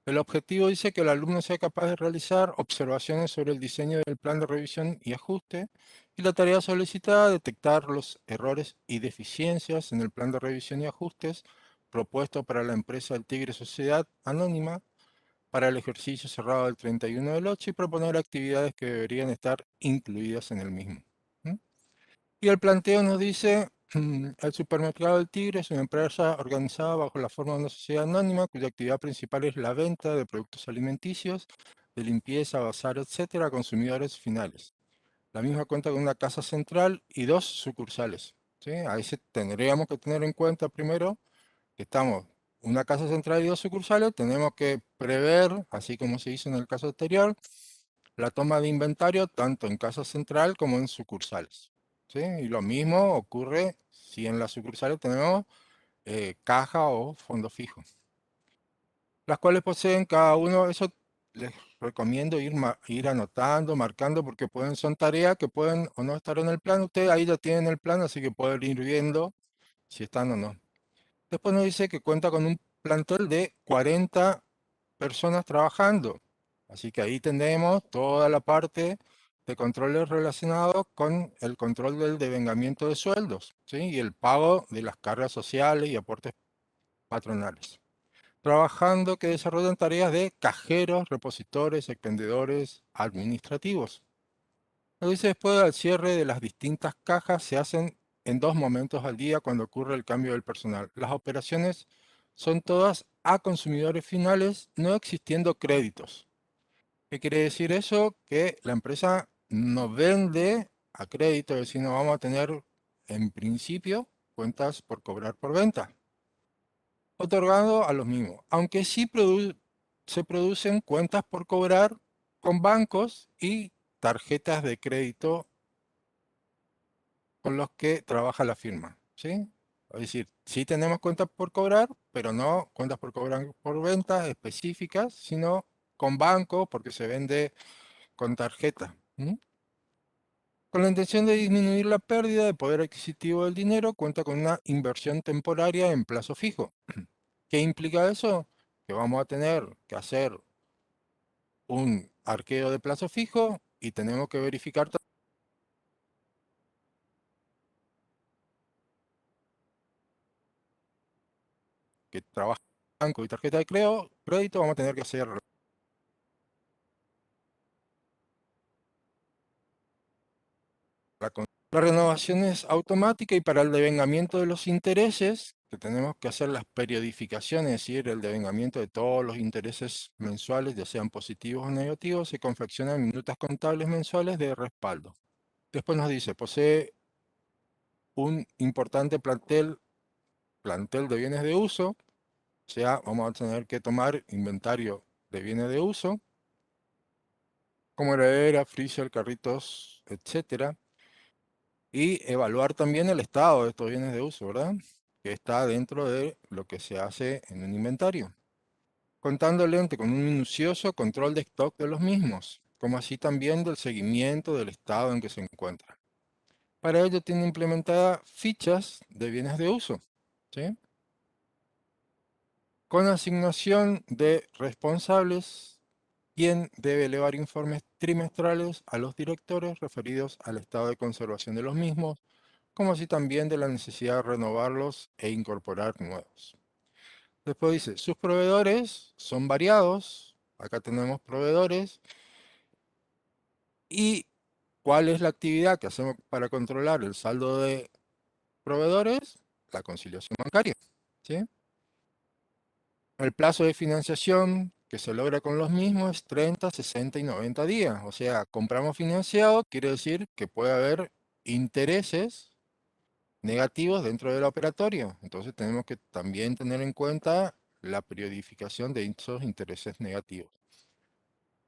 El objetivo dice que el alumno sea capaz de realizar observaciones sobre el diseño del plan de revisión y ajuste, y la tarea solicitada, detectar los errores y deficiencias en el plan de revisión y ajustes propuesto para la empresa del Tigre Sociedad Anónima para el ejercicio cerrado del 31 del 8 y proponer actividades que deberían estar incluidas en el mismo. Y el planteo nos dice, el supermercado del Tigre es una empresa organizada bajo la forma de una sociedad anónima cuya actividad principal es la venta de productos alimenticios, de limpieza, bazar, etcétera, a consumidores finales. La misma cuenta con una casa central y 2 sucursales, ¿sí? Ahí tendríamos que tener en cuenta primero que estamos una casa central y 2 sucursales, tenemos que prever, así como se hizo en el caso anterior, la toma de inventario tanto en casa central como en sucursales, ¿sí? Y lo mismo ocurre si en las sucursales tenemos caja o fondo fijo, las cuales poseen cada uno. Eso les recomiendo ir anotando, marcando, porque son tareas que pueden o no estar en el plan. Ustedes ahí ya tienen el plan, así que pueden ir viendo si están o no. Después nos dice que cuenta con un plantel de 40 personas trabajando. Así que ahí tenemos toda la parte de controles relacionados con el control del devengamiento de sueldos, ¿sí? Y el pago de las cargas sociales y aportes patronales. Trabajando que desarrollan tareas de cajeros, repositores, expendedores, administrativos. Lo dice después al cierre de las distintas cajas se hacen en 2 momentos al día cuando ocurre el cambio del personal. Las operaciones son todas a consumidores finales, no existiendo créditos. ¿Qué quiere decir eso? Que la empresa no vende a crédito, es decir, no vamos a tener en principio cuentas por cobrar por venta, otorgado a los mismos, aunque sí se producen cuentas por cobrar con bancos y tarjetas de crédito con los que trabaja la firma, ¿sí? Es decir, sí tenemos cuentas por cobrar, pero no cuentas por cobrar por ventas específicas, sino con banco porque se vende con tarjeta. Con la intención de disminuir la pérdida de poder adquisitivo del dinero, cuenta con una inversión temporaria en plazo fijo. ¿Qué implica eso? Que vamos a tener que hacer un arqueo de plazo fijo y tenemos que verificar que trabaja banco y tarjeta de crédito, vamos a tener que hacer la renovación es automática, y para el devengamiento de los intereses, que tenemos que hacer las periodificaciones, es decir, el devengamiento de todos los intereses mensuales, ya sean positivos o negativos, se confeccionan minutas contables mensuales de respaldo. Después nos dice, posee un importante plantel de bienes de uso, o sea, vamos a tener que tomar inventario de bienes de uso, como heladera, freezer, carritos, etcétera, y evaluar también el estado de estos bienes de uso, ¿verdad? Que está dentro de lo que se hace en un inventario. Contando el ente con un minucioso control de stock de los mismos, como así también del seguimiento del estado en que se encuentran. Para ello tiene implementadas fichas de bienes de uso, ¿sí? Con asignación de responsables, quien debe elevar informes trimestrales a los directores referidos al estado de conservación de los mismos, como así también de la necesidad de renovarlos e incorporar nuevos. Después dice, sus proveedores son variados. Acá tenemos proveedores. ¿Y cuál es la actividad que hacemos para controlar el saldo de proveedores? La conciliación bancaria, ¿sí? El plazo de financiación que se logra con los mismos es 30, 60 y 90 días. O sea, compramos financiado, quiere decir que puede haber intereses negativos dentro del operatorio. Entonces tenemos que también tener en cuenta la periodificación de esos intereses negativos.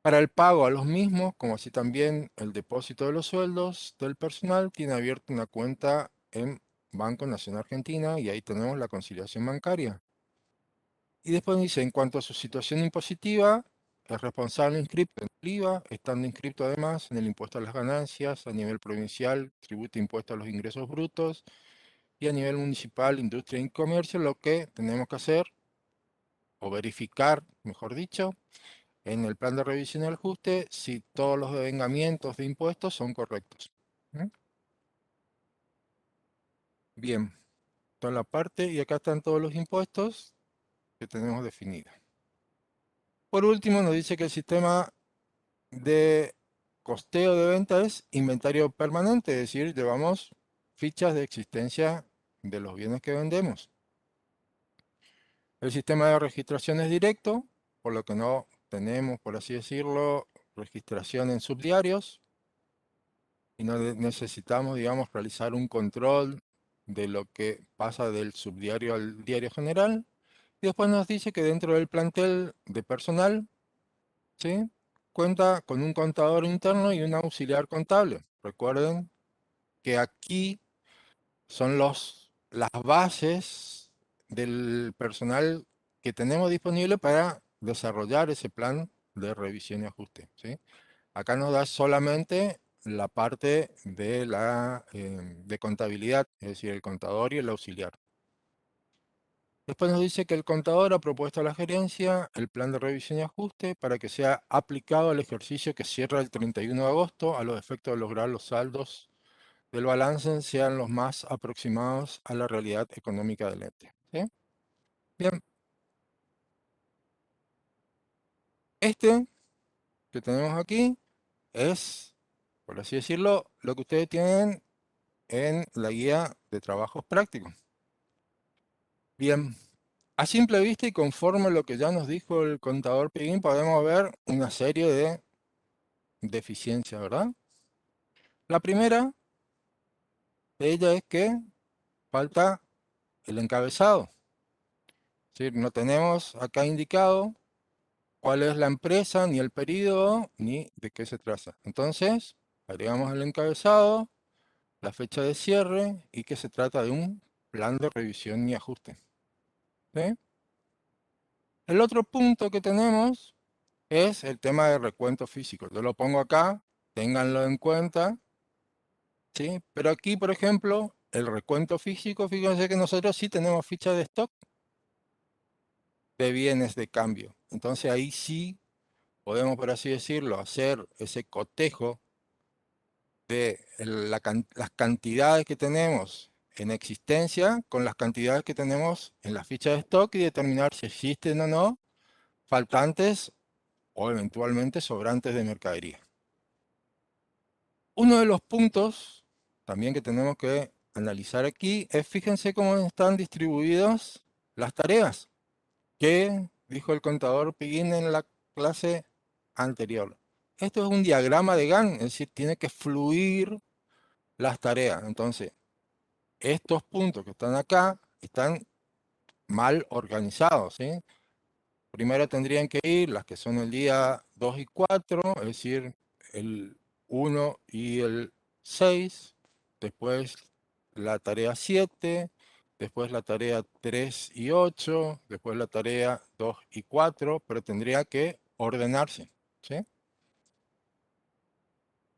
Para el pago a los mismos, como así también el depósito de los sueldos del personal, tiene abierta una cuenta en Banco Nación Argentina y ahí tenemos la conciliación bancaria. Y después dice, en cuanto a su situación impositiva, es responsable inscripto en el IVA, estando inscripto además en el impuesto a las ganancias, a nivel provincial, tributo e impuesto a los ingresos brutos, y a nivel municipal, industria y comercio, lo que tenemos que hacer, o verificar, mejor dicho, en el plan de revisión y ajuste, si todos los devengamientos de impuestos son correctos. ¿Mm? Bien, toda la parte, y acá están todos los impuestos que tenemos definidos. Por último, nos dice que el sistema de costeo de venta es inventario permanente, es decir, llevamos fichas de existencia de los bienes que vendemos. El sistema de registración es directo, por lo que no tenemos, por así decirlo, registración en subdiarios y no necesitamos, digamos, realizar un control de lo que pasa del subdiario al diario general. Y después nos dice que dentro del plantel de personal, ¿sí?, cuenta con un contador interno y un auxiliar contable. Recuerden que aquí son las bases del personal que tenemos disponible para desarrollar ese plan de revisión y ajuste, ¿sí? Acá nos da solamente la parte de de contabilidad, es decir, el contador y el auxiliar. Después nos dice que el contador ha propuesto a la gerencia el plan de revisión y ajuste para que sea aplicado al ejercicio que cierra el 31 de agosto a los efectos de lograr los saldos del balance sean los más aproximados a la realidad económica del ente. ¿Sí? Bien. Este que tenemos aquí es, por así decirlo, lo que ustedes tienen en la guía de trabajos prácticos. Bien, a simple vista y conforme a lo que ya nos dijo el contador Piguín, podemos ver una serie de deficiencias, ¿verdad? La primera de ellas es que falta el encabezado. Es decir, no tenemos acá indicado cuál es la empresa, ni el periodo, ni de qué se trata. Entonces, agregamos el encabezado, la fecha de cierre y que se trata de un plan de revisión y ajuste. ¿Sí? El otro punto que tenemos es el tema de recuento físico. Yo lo pongo acá, ténganlo en cuenta, ¿sí? Pero aquí, por ejemplo, el recuento físico, fíjense que nosotros sí tenemos ficha de stock de bienes de cambio. Entonces ahí sí podemos, por así decirlo, hacer ese cotejo de las cantidades que tenemos en existencia con las cantidades que tenemos en la ficha de stock y determinar si existen o no faltantes o eventualmente sobrantes de mercadería. Uno de los puntos también que tenemos que analizar aquí es, fíjense cómo están distribuidas las tareas que dijo el contador Piguín en la clase anterior. Esto es un diagrama de Gantt, es decir, tiene que fluir las tareas. Entonces, estos puntos que están acá están mal organizados, ¿sí? Primero tendrían que ir las que son el día 2 y 4, es decir, el 1 y el 6, después la tarea 7, después la tarea 3 y 8, después la tarea 2 y 4, pero tendría que ordenarse, ¿sí?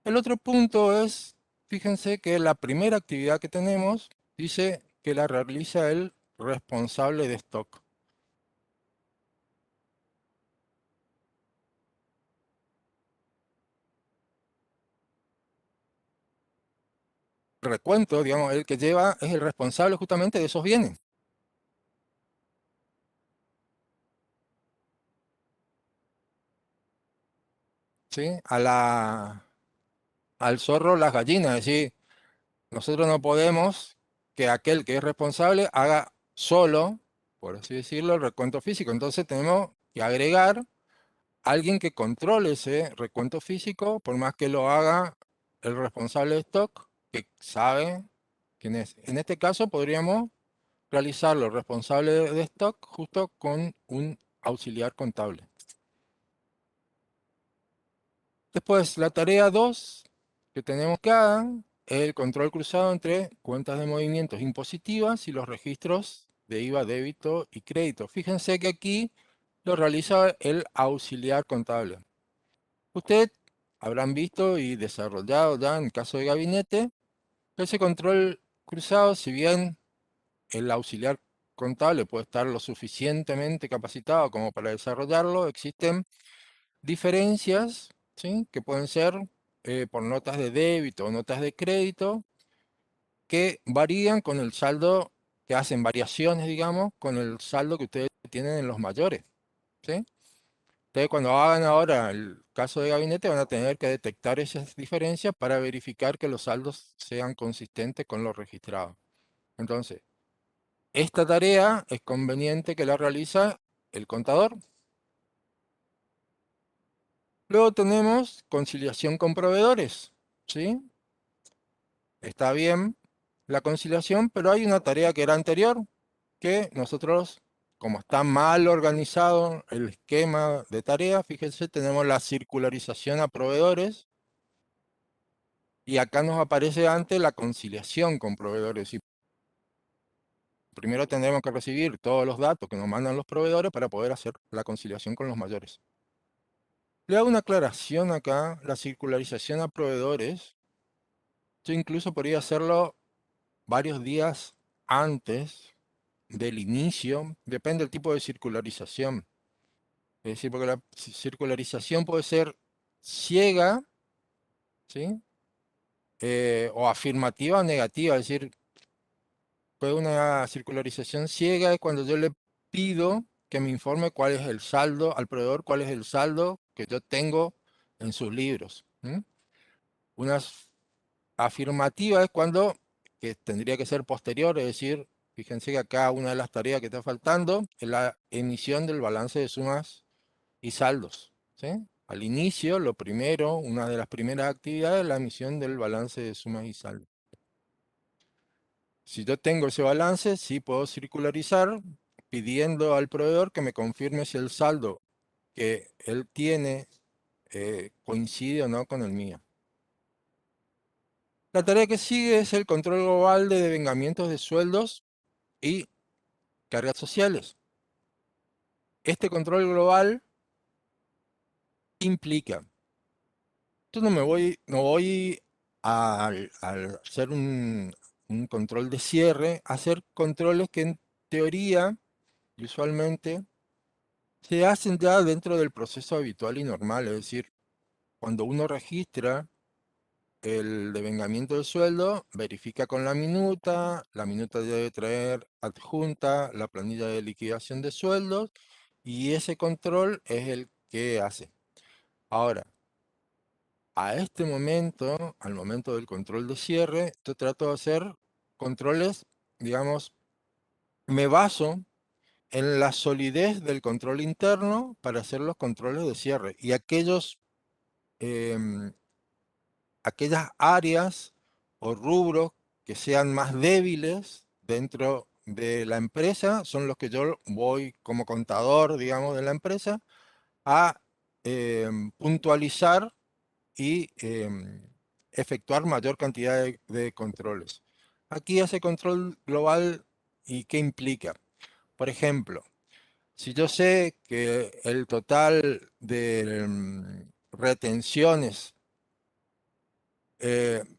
El otro punto es, fíjense que la primera actividad que tenemos dice que la realiza el responsable de stock. El recuento, digamos, el que lleva es el responsable justamente de esos bienes. ¿Sí? Al zorro las gallinas, es decir, nosotros no podemos que aquel que es responsable haga solo, por así decirlo, el recuento físico. Entonces tenemos que agregar alguien que controle ese recuento físico, por más que lo haga el responsable de stock, que sabe quién es. En este caso podríamos realizarlo el responsable de stock justo con un auxiliar contable. Después, la tarea 2 que tenemos que hacer es el control cruzado entre cuentas de movimientos impositivas y los registros de IVA, débito y crédito. Fíjense que aquí lo realiza el auxiliar contable. Ustedes habrán visto y desarrollado ya en caso de gabinete ese control cruzado, si bien el auxiliar contable puede estar lo suficientemente capacitado como para desarrollarlo, existen diferencias, ¿sí?, que pueden ser por notas de débito o notas de crédito que varían con el saldo, que hacen variaciones, digamos, con el saldo que ustedes tienen en los mayores, ¿sí? Ustedes cuando hagan ahora el caso de gabinete van a tener que detectar esas diferencias para verificar que los saldos sean consistentes con los registrados. Entonces, esta tarea es conveniente que la realiza el contador. Luego tenemos conciliación con proveedores, ¿sí? Está bien la conciliación, pero hay una tarea que era anterior, que nosotros, como está mal organizado el esquema de tareas, fíjense, tenemos la circularización a proveedores, y acá nos aparece antes la conciliación con proveedores. Y primero tendremos que recibir todos los datos que nos mandan los proveedores para poder hacer la conciliación con los mayores. Le hago una aclaración acá, la circularización a proveedores. Yo incluso podría hacerlo varios días antes del inicio, depende del tipo de circularización. Es decir, porque la circularización puede ser ciega, ¿sí? O afirmativa o negativa, es decir, puede una circularización ciega es cuando yo le pido que me informe cuál es el saldo al proveedor, cuál es el saldo que yo tengo en sus libros. Una afirmativa es cuando, que tendría que ser posterior, es decir, fíjense que acá una de las tareas que está faltando es la emisión del balance de sumas y saldos, ¿sí? Al inicio, lo primero, una de las primeras actividades es la emisión del balance de sumas y saldos. Si yo tengo ese balance, sí puedo circularizar pidiendo al proveedor que me confirme si el saldo que él tiene coincide o no con el mío. La tarea que sigue es el control global de devengamientos de sueldos y cargas sociales. Este control global implica, yo no voy al hacer un control de cierre, a hacer controles que en teoría y usualmente se hacen ya dentro del proceso habitual y normal, es decir, cuando uno registra el devengamiento del sueldo, verifica con la minuta debe traer adjunta la planilla de liquidación de sueldos, y ese control es el que hace. Ahora, a este momento, al momento del control de cierre, yo trato de hacer controles, digamos, me baso en la solidez del control interno para hacer los controles de cierre. Y aquellas áreas o rubros que sean más débiles dentro de la empresa son los que yo voy como contador, digamos, de la empresa a puntualizar y efectuar mayor cantidad de controles. Aquí hace control global. ¿Y qué implica? Por ejemplo, si yo sé que el total de retenciones,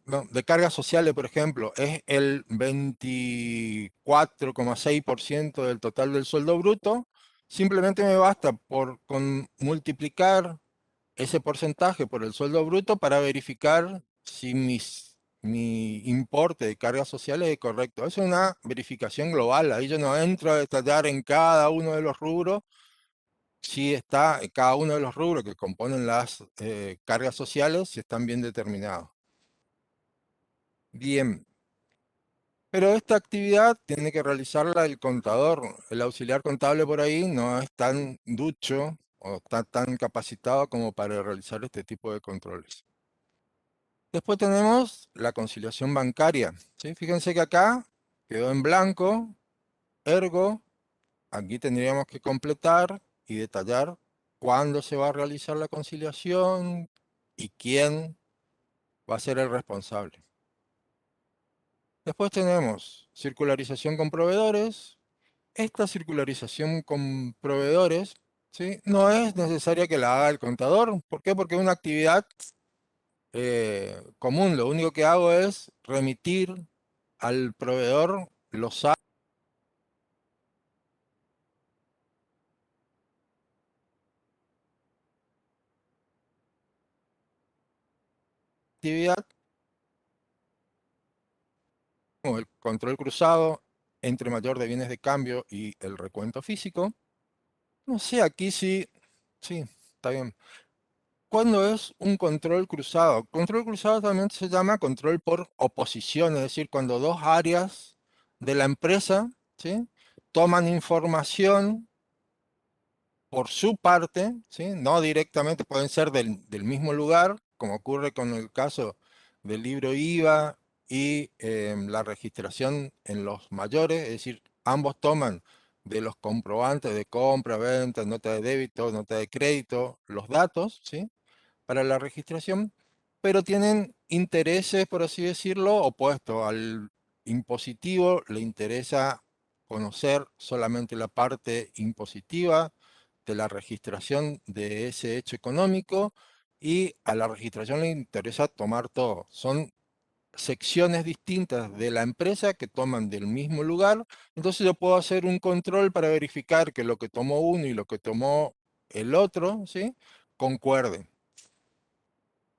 no, de cargas sociales, por ejemplo, es el 24,6% del total del sueldo bruto, simplemente me basta con multiplicar ese porcentaje por el sueldo bruto para verificar si mi importe de cargas sociales es correcto. Es una verificación global. Ahí yo no entro a detallar en cada uno de los rubros si está en cada uno de los rubros que componen las cargas sociales, si están bien determinados. Bien, pero esta actividad tiene que realizarla el contador. El auxiliar contable por ahí no es tan ducho o está tan capacitado como para realizar este tipo de controles. Después tenemos la conciliación bancaria, ¿sí? Fíjense que acá quedó en blanco, ergo, aquí tendríamos que completar y detallar cuándo se va a realizar la conciliación y quién va a ser el responsable. Después tenemos circularización con proveedores. Esta circularización con proveedores, ¿sí?, no es necesaria que la haga el contador. ¿Por qué? Porque es una actividad común. Lo único que hago es remitir al proveedor los actividad o el control cruzado entre mayor de bienes de cambio y el recuento físico. No sé, aquí sí, sí, está bien. ¿Cuándo es un control cruzado? Control cruzado también se llama control por oposición, es decir, cuando dos áreas de la empresa, ¿sí?, toman información por su parte, ¿sí?, no directamente, pueden ser del mismo lugar, como ocurre con el caso del libro IVA y la registración en los mayores, es decir, ambos toman de los comprobantes de compra, venta, nota de débito, nota de crédito, los datos, ¿sí?, para la registración, pero tienen intereses, por así decirlo, opuestos. Al impositivo le interesa conocer solamente la parte impositiva de la registración de ese hecho económico, y a la registración le interesa tomar todo. Son secciones distintas de la empresa que toman del mismo lugar, entonces yo puedo hacer un control para verificar que lo que tomó uno y lo que tomó el otro, ¿sí?, concuerden.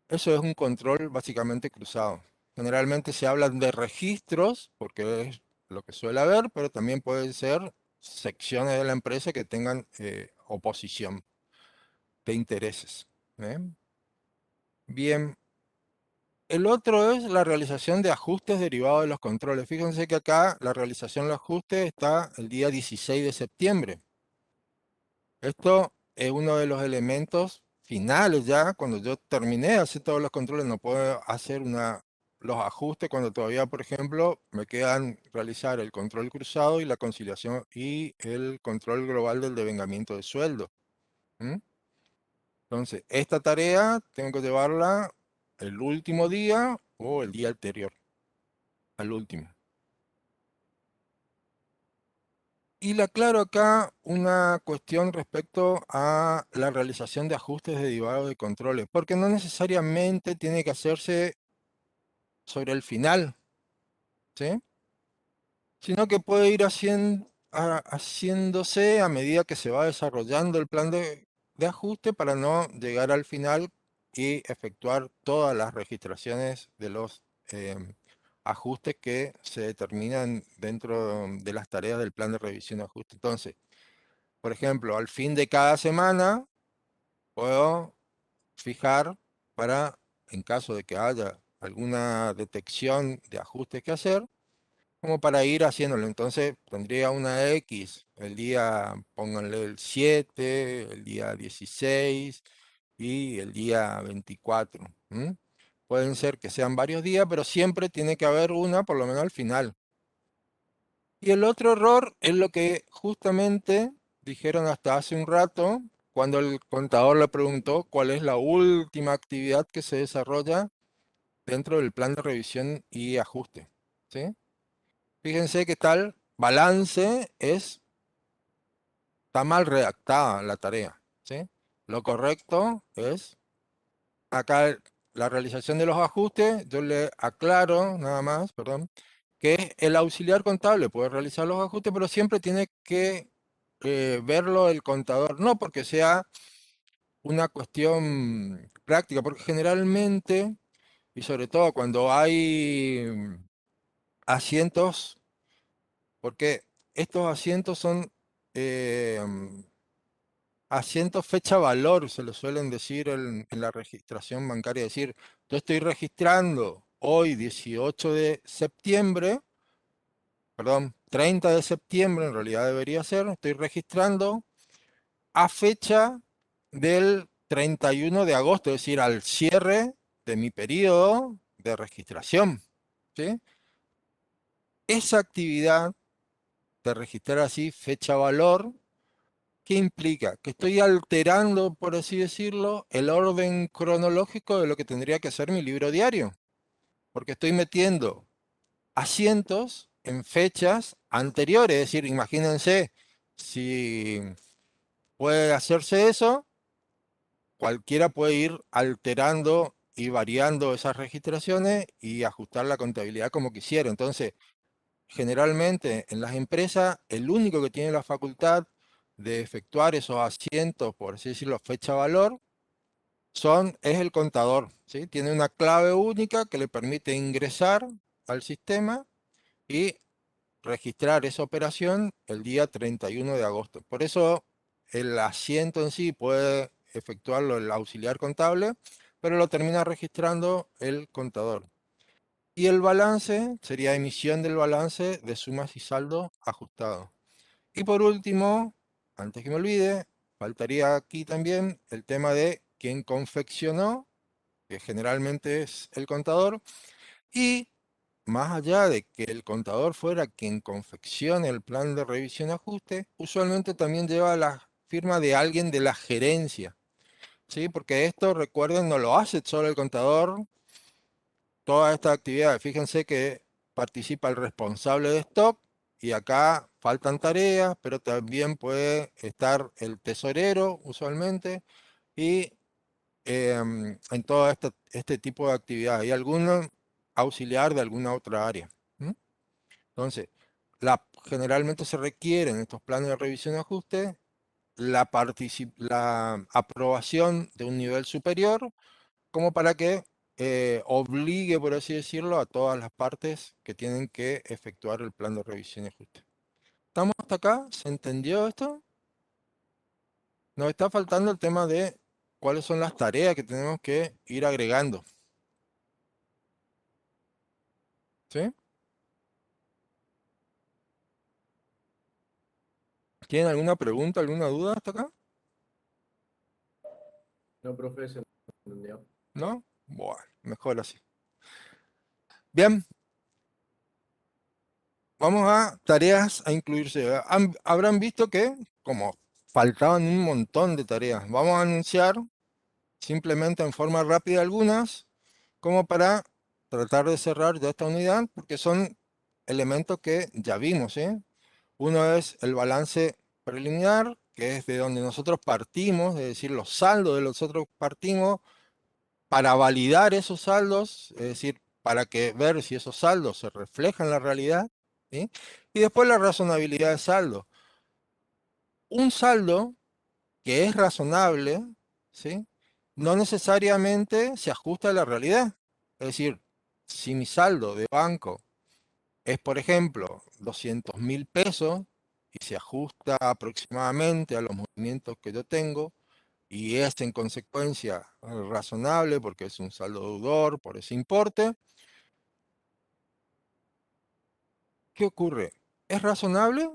Eso es un control básicamente cruzado. Generalmente se hablan de registros, porque es lo que suele haber, pero también pueden ser secciones de la empresa que tengan oposición de intereses. ¿eh? Bien. El otro es la realización de ajustes derivados de los controles. Fíjense que acá la realización de ajustes está el día 16 de septiembre. Esto es uno de los elementos finales ya. Cuando yo terminé de hacer todos los controles, no puedo hacer los ajustes cuando todavía, por ejemplo, me quedan realizar el control cruzado y la conciliación y el control global del devengamiento de sueldo. Entonces, esta tarea tengo que llevarla el último día o el día anterior al último. Y le aclaro acá una cuestión respecto a la realización de ajustes derivados de controles, porque no necesariamente tiene que hacerse sobre el final, ¿sí?, sino que puede ir haciéndose a medida que se va desarrollando el plan de ajuste, para no llegar al final y efectuar todas las registraciones de los ajustes que se determinan dentro de las tareas del plan de revisión de ajuste. Entonces, por ejemplo, al fin de cada semana puedo fijar para, en caso de que haya alguna detección de ajustes que hacer, como para ir haciéndolo. Entonces tendría una X el día, pónganle el 7, el día 16 y el día 24. Pueden ser que sean varios días, pero siempre tiene que haber una, por lo menos al final. Y el otro error es lo que justamente dijeron hasta hace un rato, cuando el contador le preguntó cuál es la última actividad que se desarrolla dentro del plan de revisión y ajuste, ¿sí? Fíjense que tal balance está mal redactada la tarea, ¿sí? Lo correcto es, acá la realización de los ajustes, yo le aclaro nada más, perdón, que el auxiliar contable puede realizar los ajustes, pero siempre tiene que verlo el contador, no porque sea una cuestión práctica, porque generalmente, y sobre todo cuando hay asientos, porque estos asientos son asientos fecha-valor, se lo suelen decir en la registración bancaria, es decir, yo estoy registrando hoy 18 de septiembre, perdón, 30 de septiembre en realidad debería ser, estoy registrando a fecha del 31 de agosto, es decir, al cierre de mi periodo de registración. ¿Sí? Esa actividad de registrar así fecha-valor, ¿qué implica? Que estoy alterando, por así decirlo, el orden cronológico de lo que tendría que ser mi libro diario. Porque estoy metiendo asientos en fechas anteriores. Es decir, imagínense, si puede hacerse eso, cualquiera puede ir alterando y variando esas registraciones y ajustar la contabilidad como quisiera. Entonces, generalmente en las empresas, el único que tiene la facultad de efectuar esos asientos, por así decirlo, fecha-valor, es el contador. ¿Sí? Tiene una clave única que le permite ingresar al sistema y registrar esa operación el día 31 de agosto. Por eso el asiento en sí puede efectuarlo el auxiliar contable, pero lo termina registrando el contador. Y el balance sería emisión del balance de sumas y saldo ajustado. Y por último, antes que me olvide, faltaría aquí también el tema de quién confeccionó, que generalmente es el contador, y más allá de que el contador fuera quien confeccione el plan de revisión y ajuste, usualmente también lleva la firma de alguien de la gerencia, ¿sí? Porque esto, recuerden, no lo hace solo el contador, toda esta actividad, fíjense que participa el responsable de stock y acá faltan tareas, pero también puede estar el tesorero usualmente y en todo este tipo de actividades y algún auxiliar de alguna otra área. Entonces, generalmente se requiere en estos planes de revisión y ajuste la aprobación de un nivel superior como para que obligue, por así decirlo, a todas las partes que tienen que efectuar el plan de revisión y ajuste. ¿Estamos hasta acá? ¿Se entendió esto? Nos está faltando el tema de cuáles son las tareas que tenemos que ir agregando. ¿Sí? ¿Tienen alguna pregunta, alguna duda hasta acá? No, profe, se entendió. ¿No? Bueno, mejor así. Bien, vamos a tareas a incluirse. Habrán visto que, como faltaban un montón de tareas, vamos a anunciar simplemente en forma rápida algunas, como para tratar de cerrar ya esta unidad, porque son elementos que ya vimos. Uno es el balance preliminar, que es de donde nosotros partimos, es decir, los saldos de los otros partimos, para validar esos saldos, es decir, para ver si esos saldos se reflejan en la realidad, ¿sí? Y después la razonabilidad de saldo. Un saldo que es razonable, ¿sí? No necesariamente se ajusta a la realidad. Es decir, si mi saldo de banco es, por ejemplo, 200.000 pesos y se ajusta aproximadamente a los movimientos que yo tengo, y es en consecuencia razonable porque es un saldo deudor por ese importe, ¿qué ocurre? ¿Es razonable?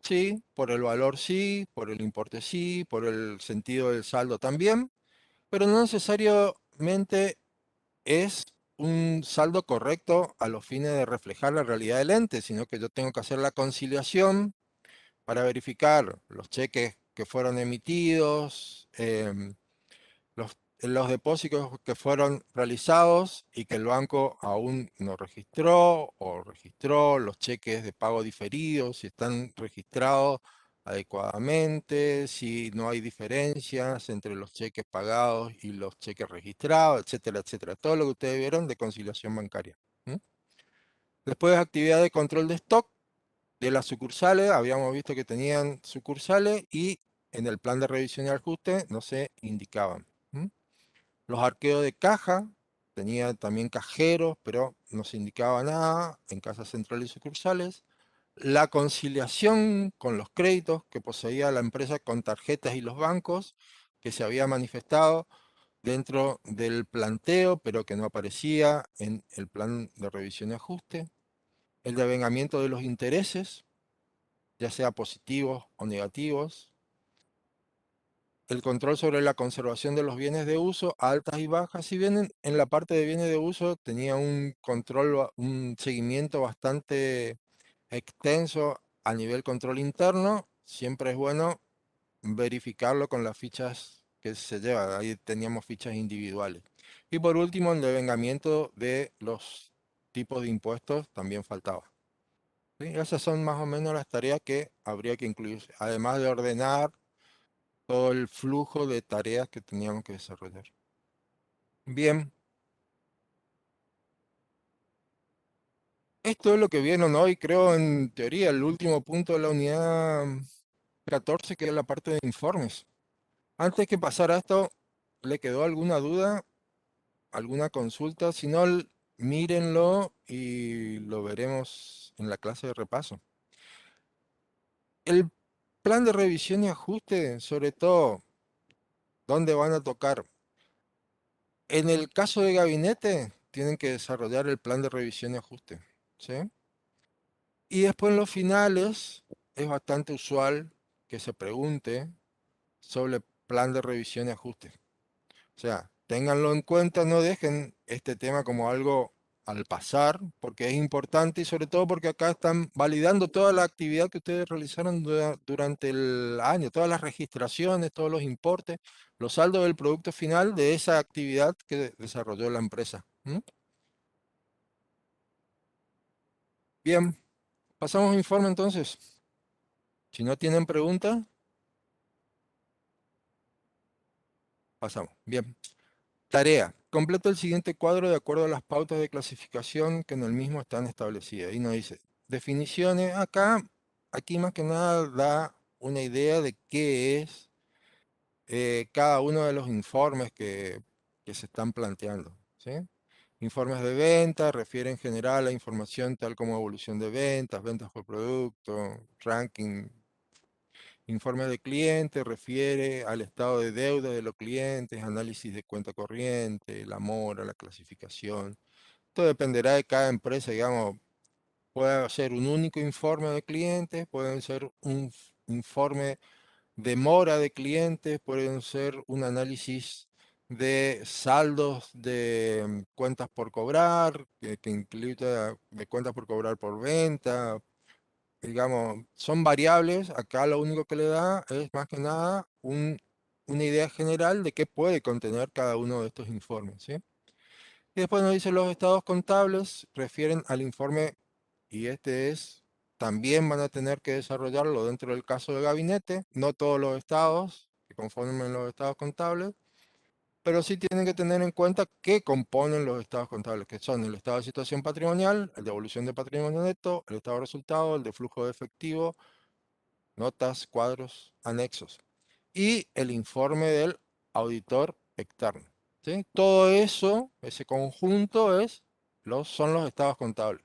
Sí, por el valor sí, por el importe sí, por el sentido del saldo también, pero no necesariamente es un saldo correcto a los fines de reflejar la realidad del ente, sino que yo tengo que hacer la conciliación para verificar los cheques que fueron emitidos, los depósitos que fueron realizados y que el banco aún no registró o registró, los cheques de pago diferidos, si están registrados adecuadamente, si no hay diferencias entre los cheques pagados y los cheques registrados, etcétera, etcétera. Todo lo que ustedes vieron de conciliación bancaria. Después, actividad de control de stock de las sucursales. Habíamos visto que tenían sucursales y en el plan de revisión y ajuste no se indicaban. Los arqueos de caja, tenía también cajeros, pero no se indicaba nada en casas centrales y sucursales. La conciliación con los créditos que poseía la empresa con tarjetas y los bancos, que se había manifestado dentro del planteo, pero que no aparecía en el plan de revisión y ajuste. El devengamiento de los intereses, ya sea positivos o negativos. el control sobre la conservación de los bienes de uso, altas y bajas. Si bien en la parte de bienes de uso tenía un control, un seguimiento bastante extenso a nivel control interno, siempre es bueno verificarlo con las fichas que se llevan. Ahí teníamos fichas individuales. Y por último, el devengamiento de los tipos de impuestos también faltaba. ¿Sí? Esas son más o menos las tareas que habría que incluir, además de ordenar todo el flujo de tareas que teníamos que desarrollar. Bien. Esto es lo que vieron hoy, creo, en teoría, el último punto de la unidad 14, que es la parte de informes. Antes que pasar a esto, ¿le quedó alguna duda? ¿Alguna consulta? Si no, mírenlo y lo veremos en la clase de repaso. El plan de revisión y ajuste, sobre todo, ¿dónde van a tocar? En el caso de gabinete, tienen que desarrollar el plan de revisión y ajuste, ¿sí? Y después en los finales, es bastante usual que se pregunte sobre el plan de revisión y ajuste. O sea, ténganlo en cuenta, no dejen este tema como algo al pasar, porque es importante y sobre todo porque acá están validando toda la actividad que ustedes realizaron durante el año, todas las registraciones, todos los importes, los saldos del producto final de esa actividad que desarrolló la empresa. Bien, pasamos a informe entonces. Si no tienen preguntas, pasamos. Bien. Tarea. Completa el siguiente cuadro de acuerdo a las pautas de clasificación que en el mismo están establecidas. Y nos dice, definiciones. Acá, aquí más que nada da una idea de qué es cada uno de los informes que se están planteando. ¿Sí? Informes de venta refiere en general a información tal como evolución de ventas, ventas por producto, ranking. Informe de cliente refiere al estado de deuda de los clientes, análisis de cuenta corriente, la mora, la clasificación. Esto dependerá de cada empresa, digamos, puede ser un único informe de clientes, pueden ser un informe de mora de clientes, pueden ser un análisis de saldos de cuentas por cobrar, que incluya de cuentas por cobrar por venta, digamos, son variables. Acá lo único que le da es más que nada una idea general de qué puede contener cada uno de estos informes, ¿sí? Y después nos dice los estados contables, refieren al informe, y este es, también van a tener que desarrollarlo dentro del caso de gabinete, no todos los estados que conformen los estados contables, pero sí tienen que tener en cuenta qué componen los estados contables, que son el estado de situación patrimonial, el de evolución de patrimonio neto, el estado de resultado, el de flujo de efectivo, notas, cuadros, anexos, y el informe del auditor externo. ¿Sí? Todo eso, ese conjunto son los estados contables.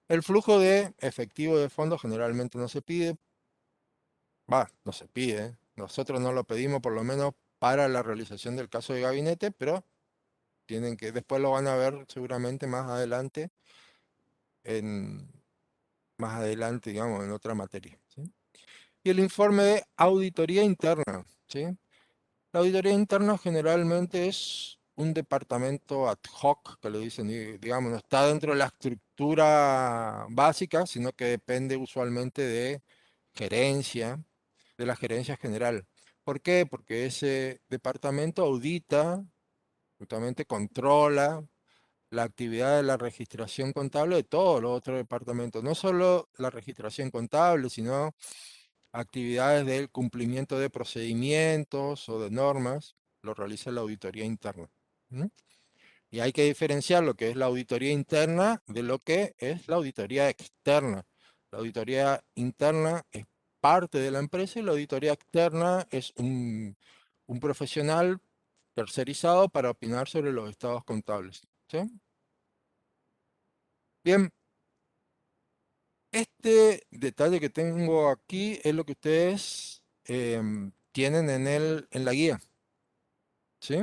El flujo de efectivo de fondos generalmente no se pide, no se pide, nosotros no lo pedimos por lo menos para la realización del caso de gabinete, pero después lo van a ver seguramente más adelante, digamos, en otra materia. ¿Sí? Y el informe de auditoría interna, ¿sí? La auditoría interna generalmente es un departamento ad hoc, que le dicen, digamos, no está dentro de la estructura básica, sino que depende usualmente de gerencia, de la gerencia general. ¿Por qué? Porque ese departamento audita, justamente controla la actividad de la registración contable de todos los otros departamentos. No solo la registración contable, sino actividades del cumplimiento de procedimientos o de normas, lo realiza la auditoría interna. Y hay que diferenciar lo que es la auditoría interna de lo que es la auditoría externa. La auditoría interna es parte de la empresa y la auditoría externa es un profesional tercerizado para opinar sobre los estados contables. ¿Sí? Bien, este detalle que tengo aquí es lo que ustedes tienen en la guía. ¿Sí?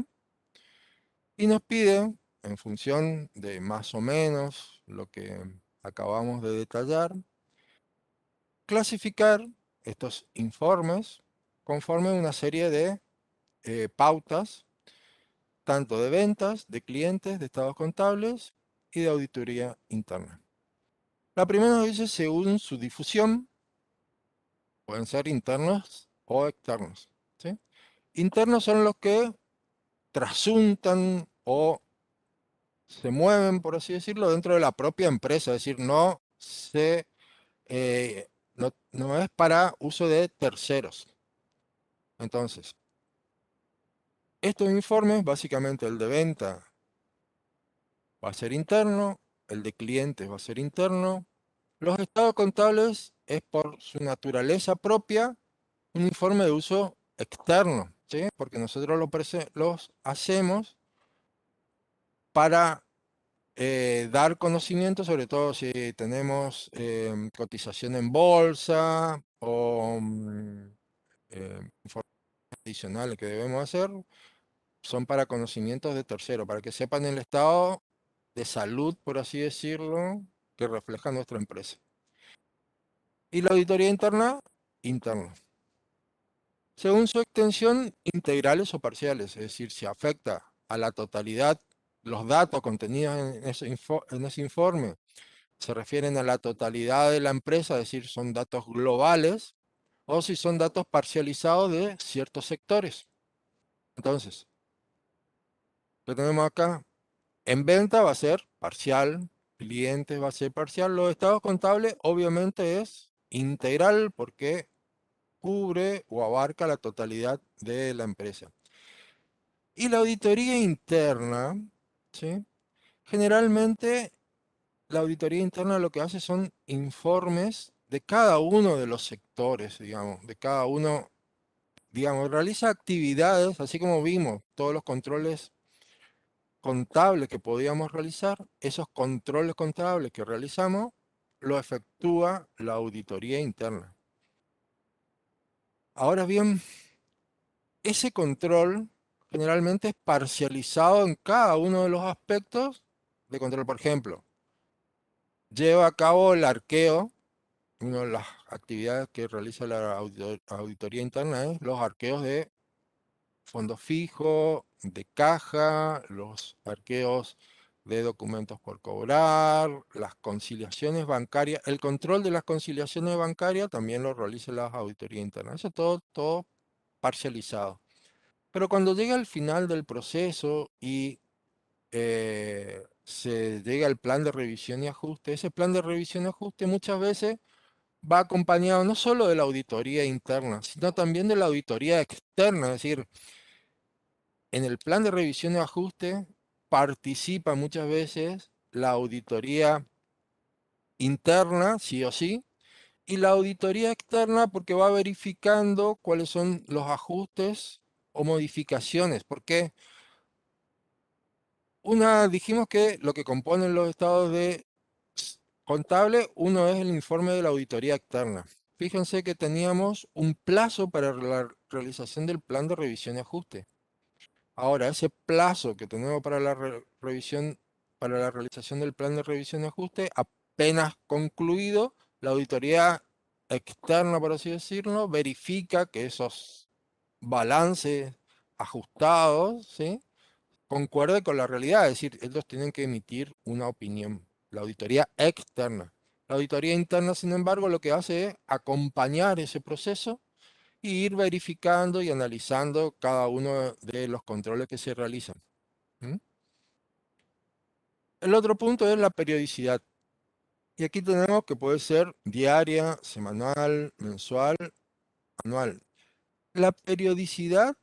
Y nos pide, en función de más o menos lo que acabamos de detallar, clasificar estos informes conforme a una serie de pautas, tanto de ventas, de clientes, de estados contables y de auditoría interna. La primera nos dice según su difusión, pueden ser internos o externos, ¿sí? Internos son los que trasuntan o se mueven, por así decirlo, dentro de la propia empresa, es decir, no es para uso de terceros. Entonces, estos informes, básicamente el de venta va a ser interno, el de clientes va a ser interno. Los estados contables es por su naturaleza propia un informe de uso externo, ¿sí? Porque nosotros los hacemos para dar conocimiento, sobre todo si tenemos cotización en bolsa o informes adicionales que debemos hacer, son para conocimientos de tercero, para que sepan el estado de salud, por así decirlo, que refleja nuestra empresa. Y la auditoría interna, interna. Según su extensión, integrales o parciales, es decir, si afecta a la totalidad, los datos contenidos en ese informe se refieren a la totalidad de la empresa, es decir, son datos globales, o si son datos parcializados de ciertos sectores. Entonces, ¿qué tenemos acá? En venta va a ser parcial, clientes va a ser parcial, los estados contables obviamente es integral porque cubre o abarca la totalidad de la empresa. Y la auditoría interna, ¿sí? Generalmente la auditoría interna lo que hace son informes de cada uno de los sectores, digamos, de cada uno, digamos, realiza actividades, así como vimos todos los controles contables que podíamos realizar, esos controles contables que realizamos, lo efectúa la auditoría interna. Ahora bien, ese control generalmente es parcializado en cada uno de los aspectos de control. Por ejemplo, lleva a cabo el arqueo. Una de las actividades que realiza la auditoría interna es los arqueos de fondo fijo, de caja, los arqueos de documentos por cobrar, las conciliaciones bancarias. El control de las conciliaciones bancarias también lo realiza la auditoría interna. Eso todo parcializado. Pero cuando llega al final del proceso y se llega al plan de revisión y ajuste, ese plan de revisión y ajuste muchas veces va acompañado no solo de la auditoría interna, sino también de la auditoría externa. Es decir, en el plan de revisión y ajuste participa muchas veces la auditoría interna, sí o sí, y la auditoría externa porque va verificando cuáles son los ajustes o modificaciones. Porque dijimos que lo que componen los estados de contable, uno es el informe de la auditoría externa. Fíjense que teníamos un plazo para la realización del plan de revisión y ajuste. Ahora, ese plazo que tenemos para la revisión, para la realización del plan de revisión y ajuste, apenas concluido, la auditoría externa, por así decirlo, verifica que esos balances ajustados, ¿sí?, concuerde con la realidad, es decir, ellos tienen que emitir una opinión, la auditoría externa. La auditoría interna, sin embargo, lo que hace es acompañar ese proceso e ir verificando y analizando cada uno de los controles que se realizan. ¿Mm? El otro punto es la periodicidad. Y aquí tenemos que puede ser diaria, semanal, mensual, anual. La periodicidad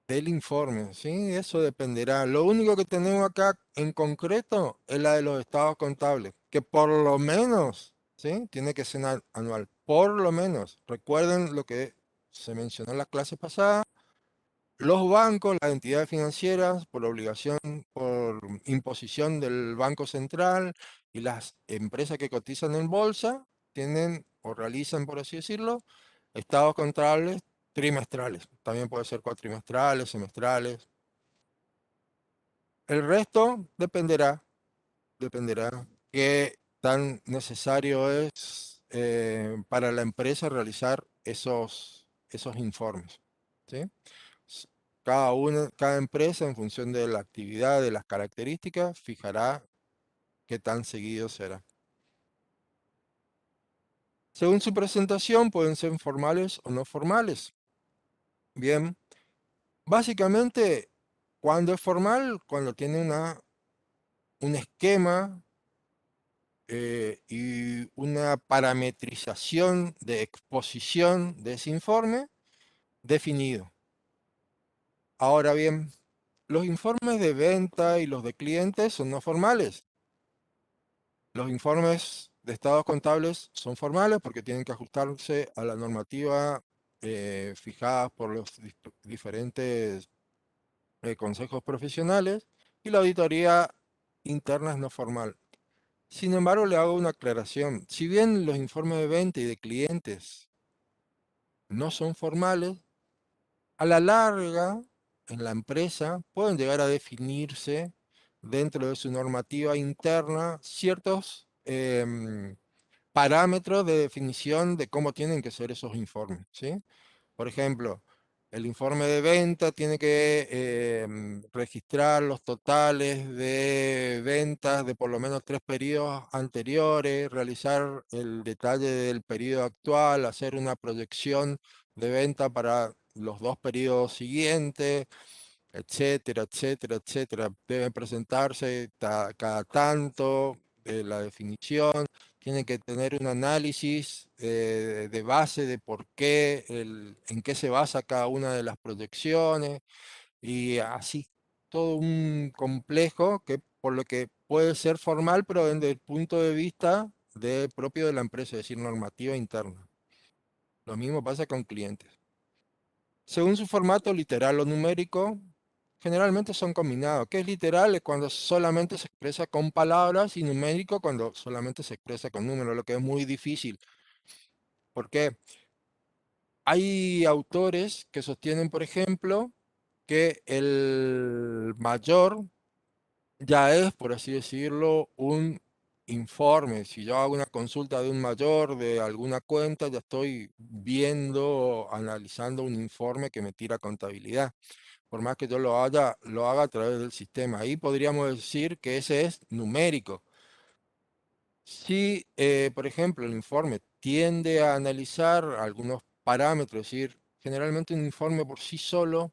del informe, ¿sí? Eso dependerá. Lo único que tenemos acá en concreto es la de los estados contables, que por lo menos, ¿sí?, tiene que ser anual. Por lo menos. Recuerden lo que se mencionó en la clase pasada. Los bancos, las entidades financieras, por obligación, por imposición del Banco Central y las empresas que cotizan en bolsa, tienen o realizan, por así decirlo, estados contables trimestrales. También puede ser cuatrimestrales, semestrales. El resto dependerá qué tan necesario es para la empresa realizar esos informes. ¿sí? Cada empresa, en función de la actividad, de las características, fijará qué tan seguido será. Según su presentación, pueden ser formales o no formales. Bien, básicamente, cuando es formal, cuando tiene un esquema y una parametrización de exposición de ese informe definido. Ahora bien, los informes de venta y los de clientes son no formales. Los informes de estados contables son formales porque tienen que ajustarse a la normativa fijada por los diferentes consejos profesionales, y la auditoría interna es no formal. Sin embargo, le hago una aclaración. Si bien los informes de venta y de clientes no son formales, a la larga, en la empresa, pueden llegar a definirse dentro de su normativa interna ciertos parámetros de definición de cómo tienen que ser esos informes, ¿sí? Por ejemplo, el informe de venta tiene que registrar los totales de ventas de por lo menos 3 periodos anteriores, realizar el detalle del periodo actual, hacer una proyección de venta para los 2 periodos siguientes, etcétera, etcétera, etcétera. Deben presentarse cada tanto la definición, tienen que tener un análisis de base de por qué, en qué se basa cada una de las proyecciones, y así todo un complejo que por lo que puede ser formal, pero desde el punto de vista propio de la empresa, es decir, normativa interna. Lo mismo pasa con clientes. Según su formato literal o numérico, generalmente son combinados. ¿Qué es literal? Es cuando solamente se expresa con palabras, y numérico cuando solamente se expresa con números, lo que es muy difícil. ¿Por qué? Hay autores que sostienen, por ejemplo, que el mayor ya es, por así decirlo, un informe. Si yo hago una consulta de un mayor de alguna cuenta, ya estoy viendo, analizando un informe que me tira contabilidad. Por más que yo lo haga a través del sistema. Ahí podríamos decir que ese es numérico. Si, por ejemplo, el informe tiende a analizar algunos parámetros, es decir, generalmente un informe por sí solo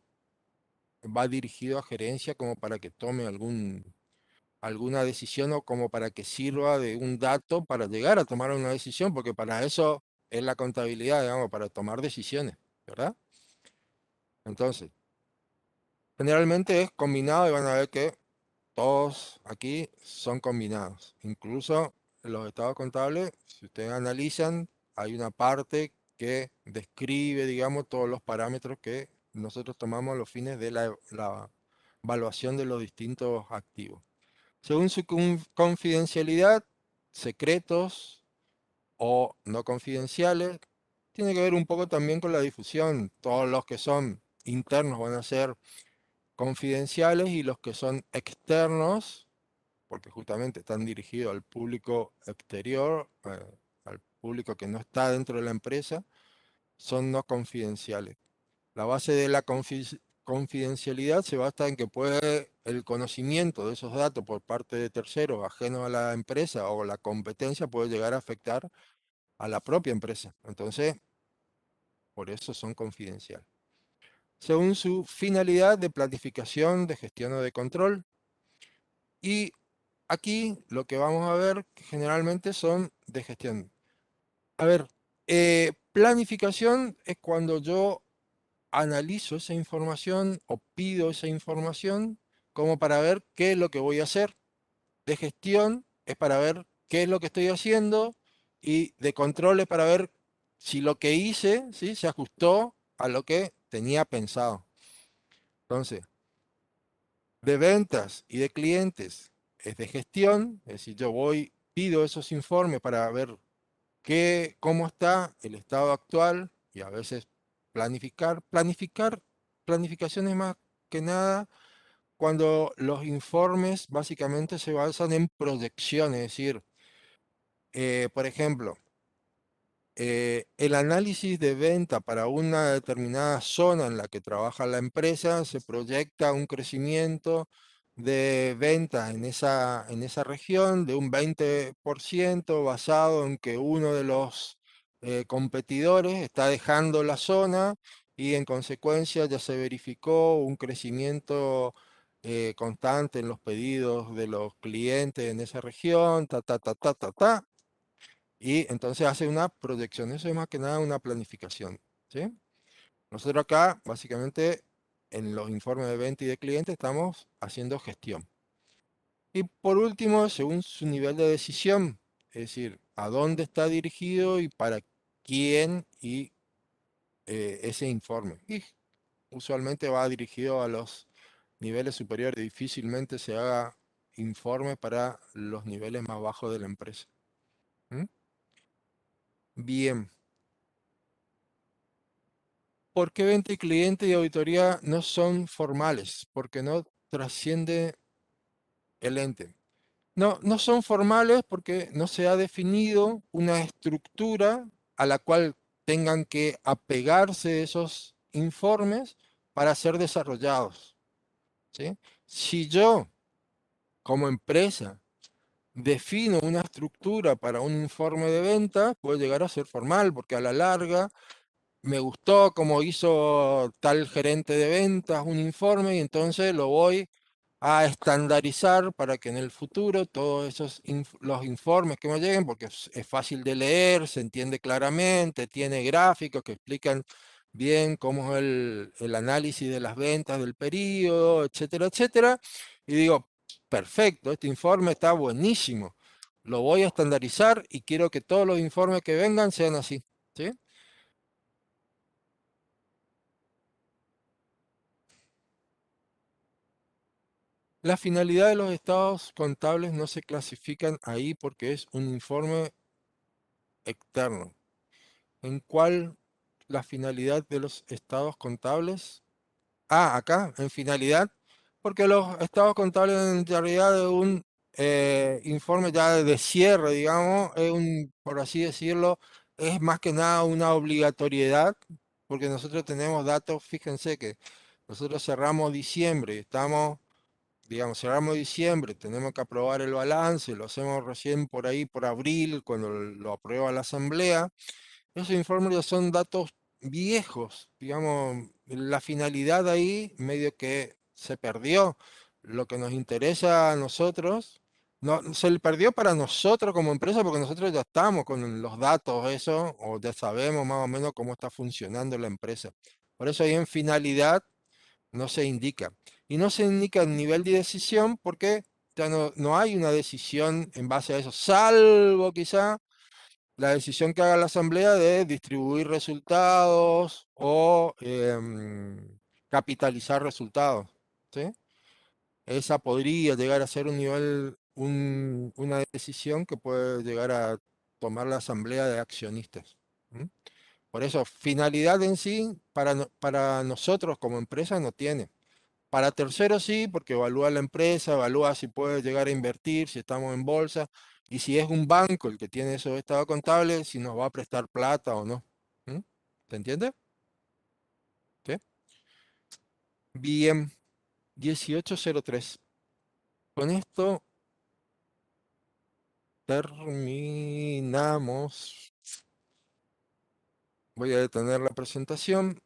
va dirigido a gerencia como para que tome alguna decisión, o como para que sirva de un dato para llegar a tomar una decisión, porque para eso es la contabilidad, digamos, para tomar decisiones, ¿verdad? Entonces, generalmente es combinado, y van a ver que todos aquí son combinados. Incluso los estados contables, si ustedes analizan, hay una parte que describe, digamos, todos los parámetros que nosotros tomamos a los fines de la evaluación de los distintos activos. Según su confidencialidad, secretos o no confidenciales, tiene que ver un poco también con la difusión. Todos los que son internos van a ser confidenciales, y los que son externos, porque justamente están dirigidos al público exterior, al público que no está dentro de la empresa, son no confidenciales. La base de la confidencialidad se basa en que el conocimiento de esos datos por parte de terceros ajenos a la empresa o la competencia puede llegar a afectar a la propia empresa. Entonces, por eso son confidenciales. Según su finalidad de planificación, de gestión o de control. Y aquí lo que vamos a ver que generalmente son de gestión. A ver, planificación es cuando yo analizo esa información o pido esa información como para ver qué es lo que voy a hacer. De gestión es para ver qué es lo que estoy haciendo, y de control es para ver si lo que hice, ¿sí?, se ajustó a lo que tenía pensado. Entonces, de ventas y de clientes es de gestión, es decir, pido esos informes para ver cómo está el estado actual, y a veces planificación es más que nada cuando los informes básicamente se basan en proyecciones, es decir, por ejemplo, el análisis de venta para una determinada zona en la que trabaja la empresa se proyecta un crecimiento de ventas en esa región de un 20% basado en que uno de los competidores está dejando la zona y en consecuencia ya se verificó un crecimiento constante en los pedidos de los clientes en esa región, ta, ta, ta, ta, ta, ta. Y entonces hace una proyección. Eso es más que nada una planificación. ¿Sí? Nosotros acá, básicamente, en los informes de venta y de cliente, estamos haciendo gestión. Y por último, según su nivel de decisión, es decir, a dónde está dirigido y para quién y ese informe. Y usualmente va dirigido a los niveles superiores. Difícilmente se haga informe para los niveles más bajos de la empresa. ¿Mm? Bien. ¿Por qué venta y cliente y auditoría no son formales? Porque no trasciende el ente. No, no son formales porque no se ha definido una estructura a la cual tengan que apegarse esos informes para ser desarrollados. ¿Sí? Si yo, como empresa, defino una estructura para un informe de venta, puede llegar a ser formal porque a la larga me gustó cómo hizo tal gerente de ventas un informe y entonces lo voy a estandarizar para que en el futuro todos esos los informes que me lleguen, porque es fácil de leer, se entiende claramente, tiene gráficos que explican bien cómo es el análisis de las ventas del periodo, etcétera, etcétera. Y digo, perfecto, este informe está buenísimo. Lo voy a estandarizar y quiero que todos los informes que vengan sean así. ¿Sí? La finalidad de los estados contables no se clasifican ahí porque es un informe externo. ¿En cuál la finalidad de los estados contables? Ah, acá, en finalidad, porque los estados contables en realidad de un informe ya de cierre, digamos, es un, por así decirlo, es más que nada una obligatoriedad, porque nosotros tenemos datos, fíjense que nosotros cerramos diciembre y estamos, digamos, cerramos diciembre, tenemos que aprobar el balance, lo hacemos recién por ahí, por abril, cuando lo aprueba la asamblea. Esos informes ya son datos viejos, digamos, la finalidad ahí medio que se perdió. Lo que nos interesa a nosotros, no, se le perdió para nosotros como empresa porque nosotros ya estamos con los datos, eso, o ya sabemos más o menos cómo está funcionando la empresa. Por eso ahí en finalidad no se indica. Y no se indica el nivel de decisión porque ya no hay una decisión en base a eso, salvo quizá la decisión que haga la asamblea de distribuir resultados o capitalizar resultados. ¿Sí? Esa podría llegar a ser un nivel, una decisión que puede llegar a tomar la asamblea de accionistas. ¿Mm? Por eso, finalidad en sí, para nosotros como empresa no tiene. Para terceros sí, porque evalúa la empresa, evalúa si puede llegar a invertir, si estamos en bolsa, y si es un banco el que tiene esos estados contables, si nos va a prestar plata o no. ¿Mm? ¿Se entiende? ¿Sí? Bien, 1803. Con esto terminamos. Voy a detener la presentación.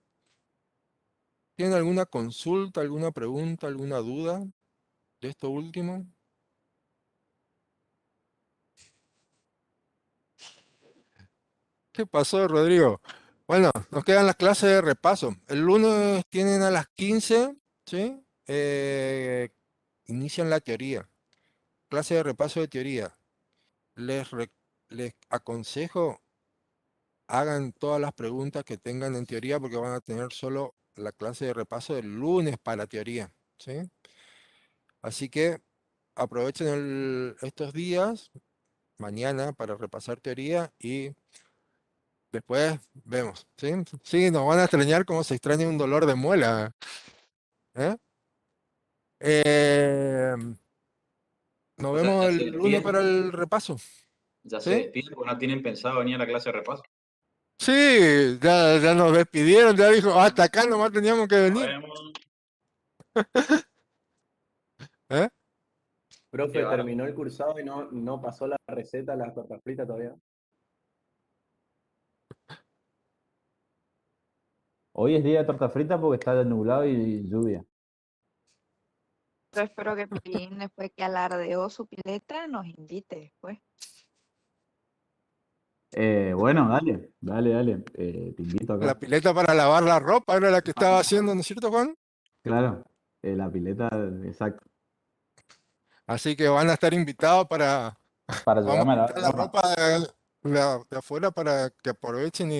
¿Tienen alguna consulta, alguna pregunta, alguna duda de esto último? ¿Qué pasó, Rodrigo? Bueno, nos quedan las clases de repaso. El lunes tienen a las 15, ¿sí? Inician la teoría. Clase de repaso de teoría. Les aconsejo hagan todas las preguntas que tengan en teoría porque van a tener solo la clase de repaso del lunes para teoría, ¿sí? Así que aprovechen estos días, mañana, para repasar teoría y después vemos, ¿sí? Sí, nos van a extrañar como se extraña un dolor de muela. ¿Eh? Eh, nos O sea, vemos ya el se lunes para despiden, el repaso, ya se ¿sí? despiden porque no tienen pensado venir a la clase de repaso. Sí, ya nos despidieron, ya dijo, hasta acá nomás teníamos que venir. ¿Eh? Profe, terminó el cursado y no pasó la receta a las tortas fritas todavía. Hoy es día de torta frita porque está nublado y lluvia. Yo espero que Pilín, después que alardeó su pileta, nos invite después. Bueno, dale. Te invito La acá. pileta para lavar la ropa era la que estaba haciendo, ¿no es cierto, Juan? Claro, la pileta, exacto. Así que van a estar invitados para... Para Vamos ayudarme a a lavar quitar la la ropa. ropa de afuera para que aprovechen y